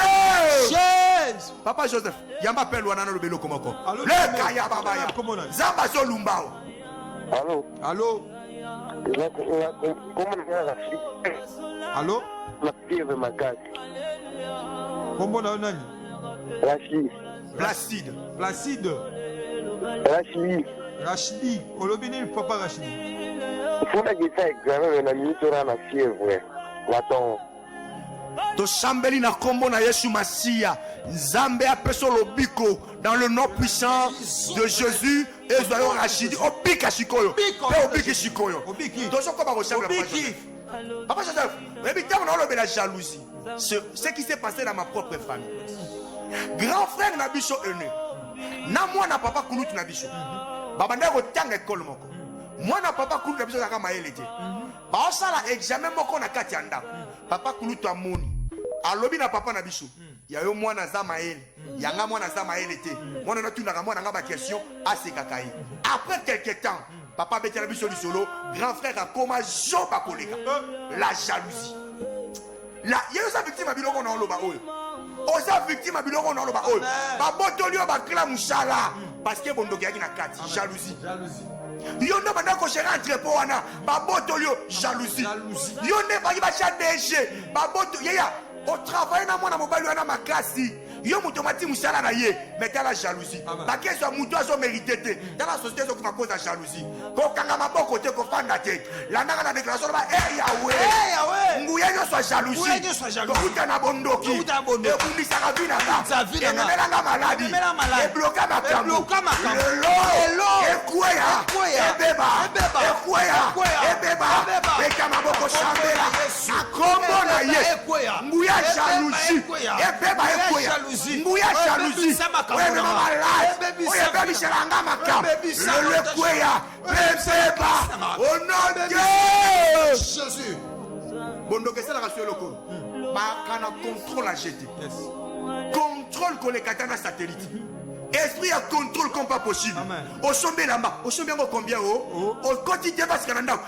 Jésus. Papa Joseph yamba appelle wana na lobelo komoko le kaya babaya zamba zo lumbao Allô Allô Napive makasi. Kombo na nani Placide Rachidi olobini papa Rachidi Funa gisa examen na minutora na fièvre. Waton. tosambeli na kombo na Yesu Masia Nzambe apeso lobiko dans le nom puissant de Jésus et Zoyo Rachidi obika shikoyo pe obiki shikoyo tozoko ba kosambela Papa Joseph ebitamu na olobela jalousie ce qui s'est passé dans ma propre famille grand frère na biso ene na mwana papa kulutu na biso babanda kotanga ekole moko mwana papa kulutu na biso kaka mayele te baosala examen moko na kati ya ndako papa kulutu amoni alobi na papa na biso ya yo mwana za mayele yanga mwana za mayele te mwana natundaka mwana nga ba question asekaka ye après quelque temps papa betela biso lisolo grand frère akoma jo bakoleka la jalousie la yeyo sa victime biloko na oloba oyo oza victime biloko na oloba oyo babotoli yo bakila musala parce que bondoki yaki na kati jalousie yo nde banda kogere entrepôt wana babotoli yo jalousie yo nde baki bacha DG baboto yeya otravaille na mwana mobali wana makasi yo moto mati musala na ye mais tala jalousie bakeso ya moto azomérite te tala société ezokufa cause ya jalousie kokanga maboko te kofanda te landaka na déclaration loba yawe nguya nyonso ya jalousie kokuta na bondoki ebundisaka vi na nga ememelanga maladi ebloka makambo lelo ekweya ebeba beka maboko sambela akombo na ye nguya jalousie ebeba ekweya nguya jalousie oyo malade oyo ebebiselanga makambo lelo ekweya bebeba au nom de Jésus bondoki esalaka so eloko bakana contrôle à jeter contrôle kolekata na satellite esprit à contrôle comme pas possible osombi elamba osombi yango combien okoti te basika na ndako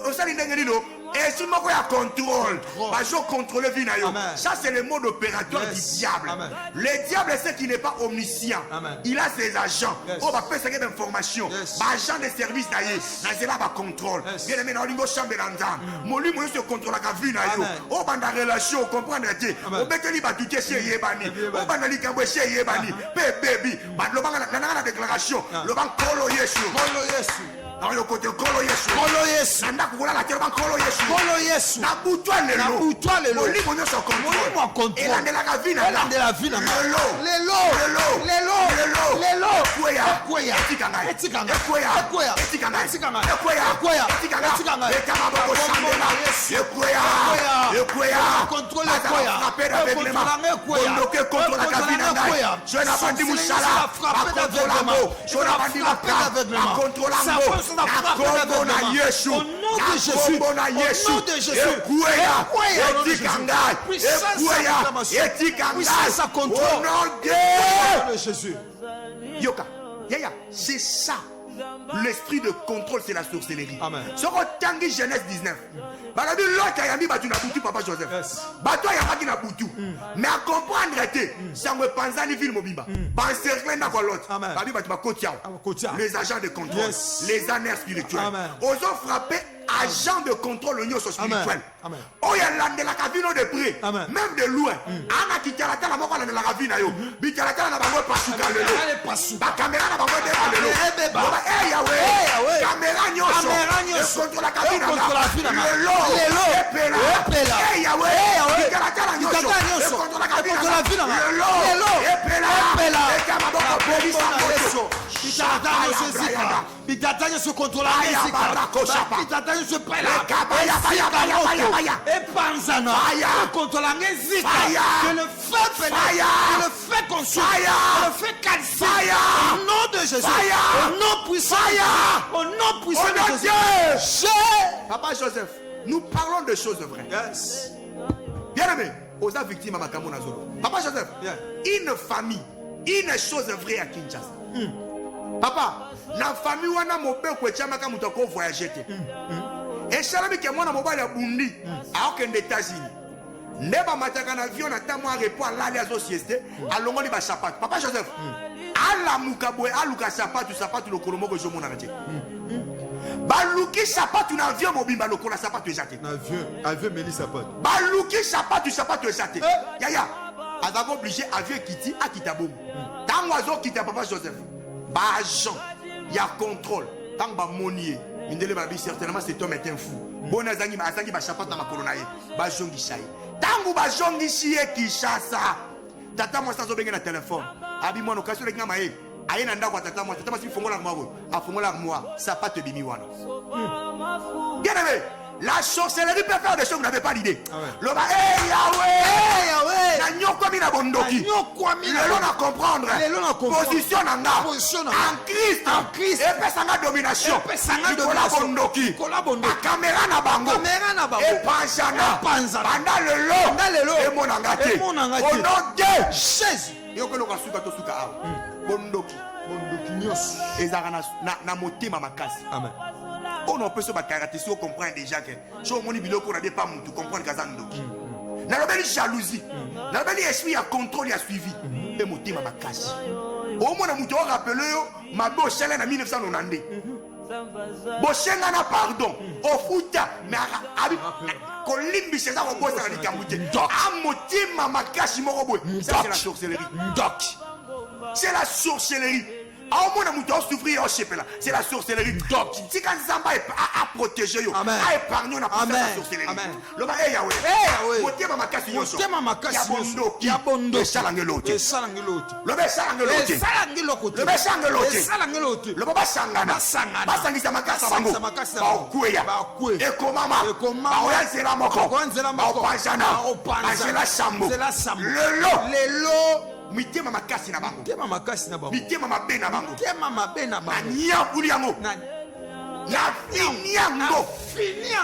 osali ndenge nino esprit moko ya contrôle bazo contrôler vie na yo ça c'est le mode opératoire du diable le diable c'est qui n'est pas omniscient il a ses agents oh bapesaki d'information baagent de service na ye na nzela bacontrôle bien aimé na olingo chambre na nzambe molimo nyonso ekontrolaka vie na yo obanda relation okomprendre te obeteli bato te esi eyebani obanda likambo esi eyebani mpe ebebi lobanga nananga na déclaration loba nkolo yesu na yo kote kolo yesu na ndako kolala te loba nkolo yesu na butwa lelo molimo nyonso contrôle elandelaka vi na lelo ekweya etika ngai eta maboko sambela ekweya frappe d'aveuglement bondoke kontrolaka vi na ngai so na bandi musala bakontrolango so na bandi maka bakontrolango akombo na Yesu ekweya etika ngai etika ngai au nom de Jésus yoka yaya c'est ça l'esprit de contrôle, c'est la sorcellerie. Amen. Ce qu'on tangi Genèse 19. Balabi l'autre a mis batu na butu papa Joseph. Yes. Bato ya baki na butu. Mais à comprendre que ça me pense ni film mobimba. Ba encercler na l'autre. Amen. Babi batu ba kotia. Les agents de contrôle, Yes. les années spirituels. Amen. Osons frapper agents de contrôle l'union spirituelle. Amen. Oh ya lande la cavino de près. Amen. Même de loin. Ana kitalata la moko la ravina yo. Bitalata na bango pasuka lelo. Ba caméra na bango de lelo. Ba eh Yahweh. Caméra nyoso. Et contre la cabine. Lelo. Epela. Eh Yahweh. Bitalata la nyoso. Et contre la cabine. Lelo. Epela. Et kamaboko polisa moto. Bitatanya se contrôle Bitatanya se pela et Panzana contre la musique que le feu pénètre, que le feu consume, que le feu calcine au nom de Jésus, au nom puissant, au nom puissant de Jésus. Papa Joseph, nous parlons de choses vraies. Yes. Bien aimé, aux victimes à Makamou Nazolo. Papa Joseph, une famille, une chose vraie à Kinshasa. Papa, la famille wana mobe ko chamaka mutoko voyager te. Et salami ke mwana mobile ya bundi, a aucun États-Unis. Neba mataka na avion na tamo a repos la les sociétés, alongoli ba sapato. Papa Joseph, ala mukabwe aluka sapato lo kolomo ko jomo na rete. Baluki sapato na avion mobimba lo kola sapato ezate. Na avion meli sapato. Baluki sapato ezate. Yaya, azako obligé avion kiti akitabo. Tango azo kita Papa Joseph. Ba agent, il y a contrôle. Tant que monier, mindele babi certainement cet homme est un fou. Bon azangi ba chapat na makolonaye. Ba jongi shai. Tangu ba jongi shie Kinshasa. Tata moi ça zo benga na téléphone. Abi moi occasion le ngama e. Aye na ndako tata moi si fongola moi. A fongola moi, ça pas te bimi wana. Bien aimé. La sorcellerie peut faire des choses que vous n'avez pas d'idée. Le ba Yahweh. Na nyoko mi na bondoki. Le na comprendre. Position nanga. En Christ. Et pesanga domination. Nicolas bondoki. Caméra na bango. Et panzana. Banda le lo. Et monangate. Au nom de Jésus. Yoko lo kasuka to suka awa. Bondoki nyos. Ezara na motema makasi. Amen. On peut se battre si on comprend déjà que si on dit biloko na pas mutu comprendre kazandoki. Na la belle jalousie. Na la belle esprit à contrôle a suivi. Et motema makasi. Au moins na mutu on rappelle yo mabo chala na 1990. Boshenga na pardon. Au futa mais abi kolimbi chez ça au boss na likambuté. A motema makasi moko boy. Ça c'est la sorcellerie. Doc. C'est la sorcellerie. Au moins, nous devons souffrir au chef là. C'est la sorcellerie. Donc, si quand Zamba a protégé, a épargné, on a poussé la sorcellerie. Le bail Yahweh. Côté ma makasi yoso. Il y a bondo. Le salangelote. Le salangelote. Le baba sangana. Basangisa makasa bango. Baokuya. Eko mama. Baoyanzela moko. Baopanjana. Angela Sambo. Lelo. Mitema makasi na bango. Mitema mabe na bango. Anya uliango. Na finiango.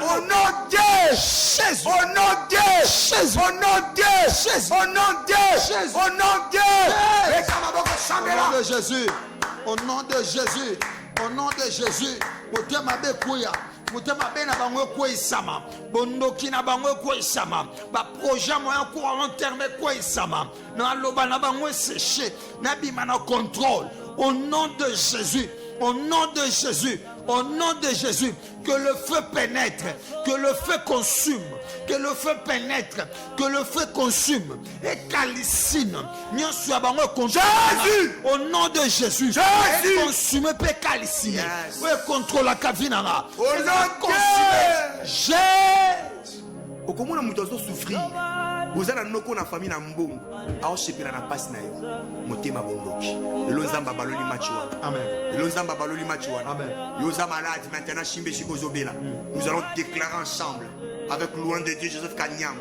Au nom de Jésus. Au nom de Jésus. Au nom de Jésus. Au nom de Jésus. Au nom de Jésus. Au nom de Jésus. Au nom de Jésus. Mitema be kuya. Mutema bena bango ko isama bondoki na bango ko isama ba projet moyen ko long terme ko isama na loba na bango séché na bima na contrôle au nom de Jésus, au nom de Jésus, au nom de Jésus, que le feu pénètre, que le feu consume, que le feu pénètre, que le feu consume et calcine. Jésus, au nom de Jésus, Jésus, consume et calcine. Oui, contrôle la cavinara. Au nom de Jésus. Au comment on a souffrir. Vous avez une famille na mbongo. Ao shepela na passe na yo. Motema bondoki. Le nzamba baloli machiwa. Amen. Le nzamba baloli machiwa. Amen. Yoza malade maintenant shimbe shiko zobela. Nous allons déclarer ensemble avec loin de Dieu Joseph Kanyam.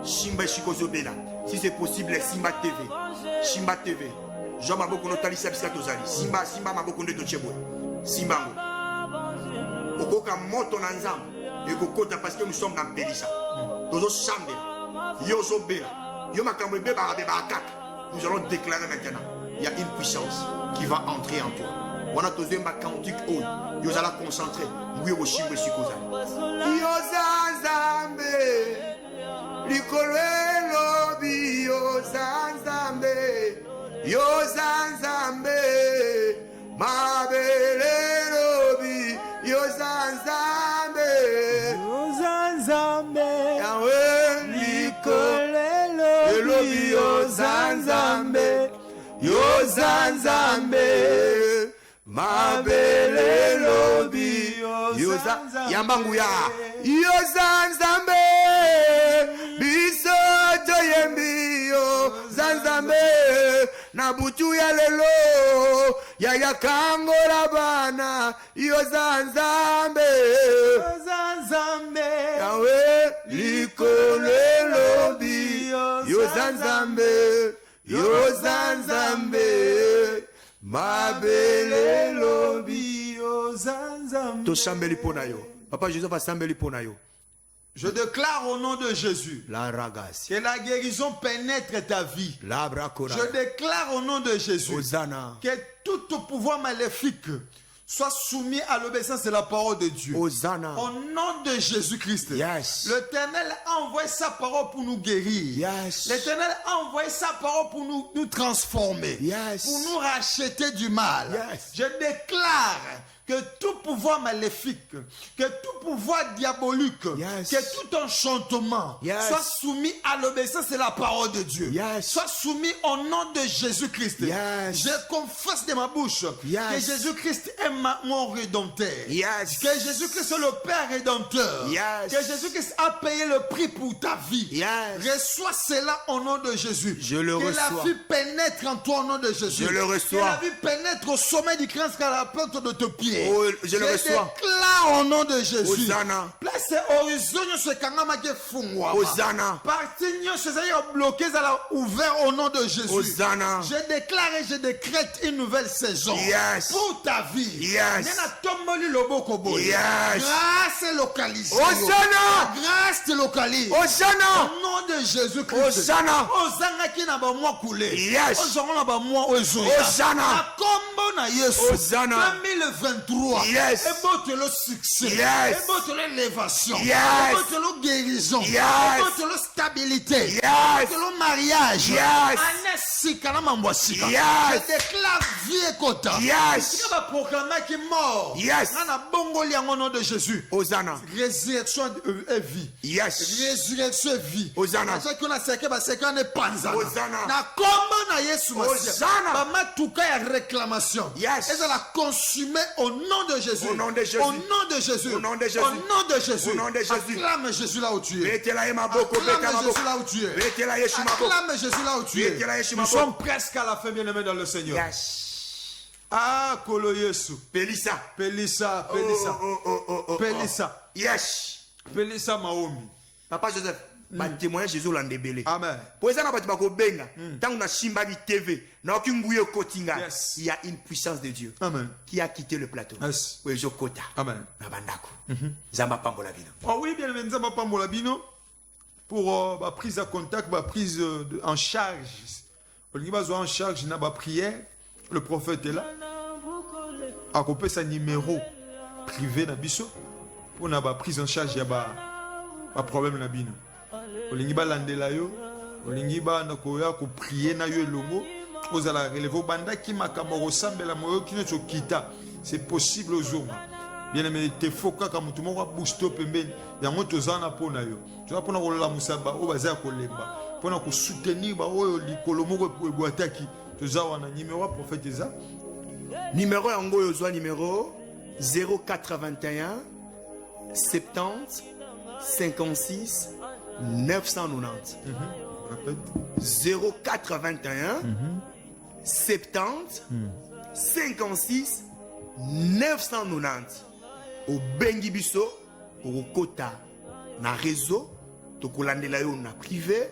Shimbe shiko zobela. Si c'est possible Simba TV. Simba TV. Jean Maboko notalisa bisato zali. Simba Maboko ndeto chebwe. Simba ngo. Okoka moto na nzamba. Ekokota parce que nous sommes dans Pélissa. Tozo chambe. Yozo bela. Yo makambo beba beba kaka. Nous allons déclarer maintenant. Il y a une puissance qui va entrer en toi. wana tozemba cantique oyo yozala concentré nguye koshimba esikozali yozanzambe likolo elobi yozanzambe yozanzambe mabele elobi yozanzambe yozanzambe yawe likolo elobi yozanzambe yozanzambe mabele lobi yambanguya yozanzambe biso toyembi yozanzambe na butu ya lelo yayakangola bana yozanzambe yozanzambe yawe likolo elobi yozanzambe yozanzambe mabele lobi yozanzambe tosambeli pona yo papa Joseph asambeli pona yo. Je déclare au nom de Jésus La ragas. que la guérison pénètre ta vie. La bracora. Je déclare au nom de Jésus Hosanna. que tout pouvoir maléfique soit soumis à l'obéissance de la parole de Dieu. Hosanna. Au nom de Jésus-Christ. Yes. L'Éternel a envoyé sa parole pour nous guérir. Yes. L'Éternel a envoyé sa parole pour nous transformer. Yes. Pour nous racheter du mal. Yes. Je déclare que tout pouvoir maléfique, que tout pouvoir diabolique, Yes. que tout enchantement Yes. soit soumis à l'obéissance de la parole de Dieu. Yes. Soit soumis au nom de Jésus-Christ. Yes. Je confesse de ma bouche Yes. que Jésus-Christ est mon rédempteur. Yes. Que Jésus-Christ est le Père rédempteur. Yes. Que Jésus-Christ a payé le prix pour ta vie. Yes. Reçois cela au nom de Jésus. Je le que reçois. la vie pénètre en toi au nom de Jésus. Je le reçois. Que la vie pénètre au sommet du crâne jusqu'à la plante de tes pieds. Oh, je le reçois. Déclare au nom de Jésus. Hosanna. Place horizon nyonso ekangama ke fungwa. Hosanna. Parti nyonso ezali bloqué ezala ouvert au nom de Jésus. Hosanna. Je déclare et je décrète une nouvelle saison. Yes. Pour ta vie. Yes. Nena tomboli loboko boye. Yes. Grâce localisée. Hosanna. Grâce te localise. Hosanna. Au nom de Jésus-Christ. Hosanna. Ozangaki na ba mwa kule. Yes. Ozonga na ba mwa ozoya. Hosanna. Na kombo na Yesu. Hosanna. 2023. Yes. Ebotelo succès. Yes. Ebotelo élévation. Yes. Ebotelo guérison. Yes. Ebotelo stabilité. Yes. Ebotelo mariage. Yes. Anesika na mambo sika. Yes. Je déclare vie et kota. Yes. Sika ba proclamer qui mort. Yes. Na bongoli au nom de Jésus. Hosanna. Résurrection et vie. Yes. Résurrection et vie. Hosanna. Parce qu'on a seke ba seke ne panzana. Hosanna. Na kombo na Yesu Masia. Hosanna. Ba matuka ya réclamation. Yes. Et ça la consumé au nom de Jésus. Au nom de Jésus. Au nom de Jésus. Au nom de Jésus. Au nom de Jésus. Au nom de Jésus. Acclame Jésus là où tu es. Betela ye maboko, beta Acclame maboko. Jésus là où tu es. Betela Yesu maboko. Acclame Jésus là où tu es. Betela Yesu Nous maboko. sommes presque à la fin, bien-aimés dans le Seigneur. Yes. Ah, Kolo Yesu. Pelisa. Pelisa, Pelisa. Yes. Pelisa Maomi. Papa Joseph, ba témoignage Jésus landebele. Amen. Pour ça na batu bako benga, tant na simba di TV, na okinguye kotinga. Yes. Il y a une puissance de Dieu Amen. qui a quitté le plateau. Yes. Oui, je kota. Amen. Na bandako. Zamba pambola bino. Oh oui, bien aimé, Nzamba Pambola Bino, pour la prise de contact, la prise en charge. On y va en charge, na ba prière. Le prophète est là. A coupé sa numéro privé na biso pour na ba prise en charge ya ba problème na bino. Olingi ba landela yo, olingi ba na koya ko prier na yo elongo, ozala relevo banda ki makambo kosambela moyo kino kita. C'est possible ozonga. Bien aimé, te foka ka mutu moko boosto pembeni yango tozana pona yo. Toza pona kolola musaba o baza kolemba. Pona ko soutenir ba oyo likolo moko ebwataki. Toza wana numéro ya prophète eza. Numéro yango yozwa numéro 081 70 56 990. Répète. 0421 70 56 990. Au bengi biso au kota na réseau to kolandela yo na privé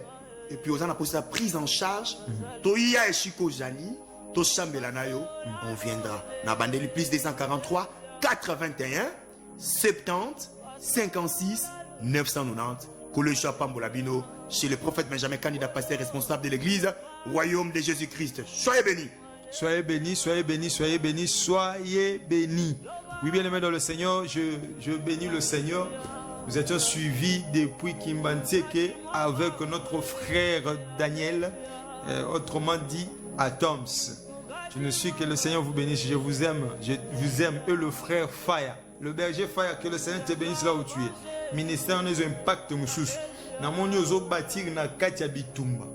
et puis aux ana posé la prise en charge to iya eshiko jali to chambela na yo on viendra na bandeli plus 243 81 70 56 990 Collège Pambola Bino chez le prophète Benjamin, candidat pasteur responsable de l'église Royaume de Jésus-Christ. Soyez bénis. Soyez bénis, soyez bénis, soyez bénis, soyez bénis. Oui, bien aimé dans le Seigneur, je bénis le Seigneur. Nous étions suivis depuis Kimbanteke avec notre frère Daniel, autrement dit Atoms. Je ne suis que le Seigneur vous bénisse, je vous aime, et le frère Faya, le berger Faya, que le Seigneur te bénisse là où tu es. Ministère nous impacte nous sous. Na moni ozo bâtir na katia bitumba.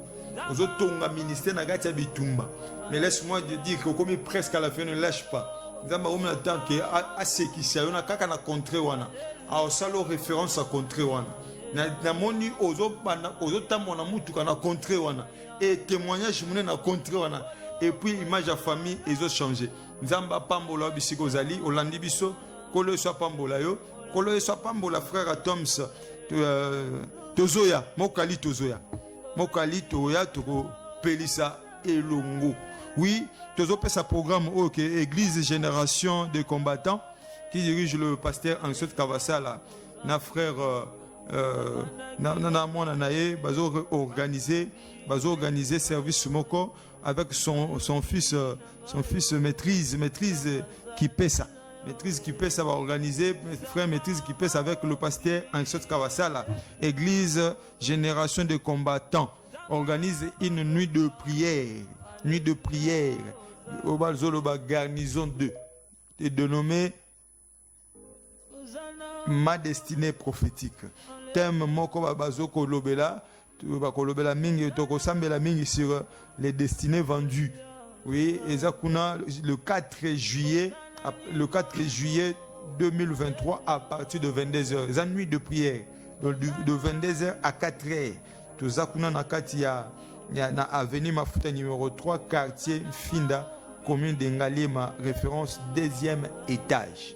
Ozo tonga ministère na katia bitumba. Mais laisse-moi te dire que comme presque à la fin ne lâche pas. Nous avons un temps que à ce qui s'est on a kaka na contré wana. A osalo référence à contré wana. Na moni ozo tamona mutu kana contré wana. Et témoignage mune na contré wana. Et puis image à famille ils ont changé. Nzamba pambola bisiko zali olandi biso kolo so pambola yo kolo so pambola frère Atoms tozoya mokali tozoya toko pelisa elongo. Oui, tozo pesa programme OK Église Génération des combattants qui dirige le pasteur Ansot Kavasala na frère na mona nae bazo organiser service moko avec son fils maîtrise qui pesa va organiser frère maîtrise qui pesa avec le pasteur Ansot Kavasala. Église Génération de combattants organise une nuit de prière au Balzoloba Garnison 2 et dénommé Ma destinée prophétique. Thème moko bazoko lobela mingi toko sambela mingi sur les destinées vendues. Oui, ezakuna le 4 juillet 2023 à partir de 22h. Les nuits de prière de 22h à 4h. Tozakuna na kati ya na avenue Mafuta numéro 3 quartier Finda commune de Ngalema référence 2e étage.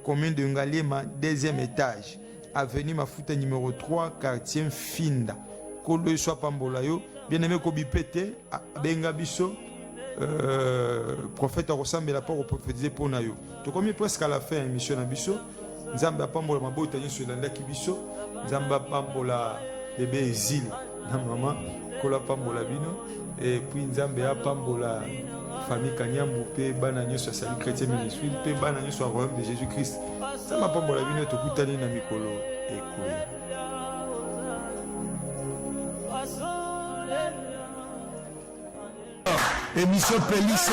Commune de Ngalema 2e étage. Avenue Mafuta numéro 3 quartier Finda. Kolo soit pambolayo bien aimé ko bipete benga biso prophète ressemble pas au prophétiser pour nayo. To comme presque à la fin émission na biso nzamba pambola mabota nyiso landa kibiso nzamba pambola bébé Zil na maman kola pambola bino et puis nzamba pambola famille Kanyambu pe bana nyiso sali chrétien ministry pe bana nyiso royaume de Jésus Christ. Nzamba pambola bino to kutani na mikolo ekoya. Émission Pélicée,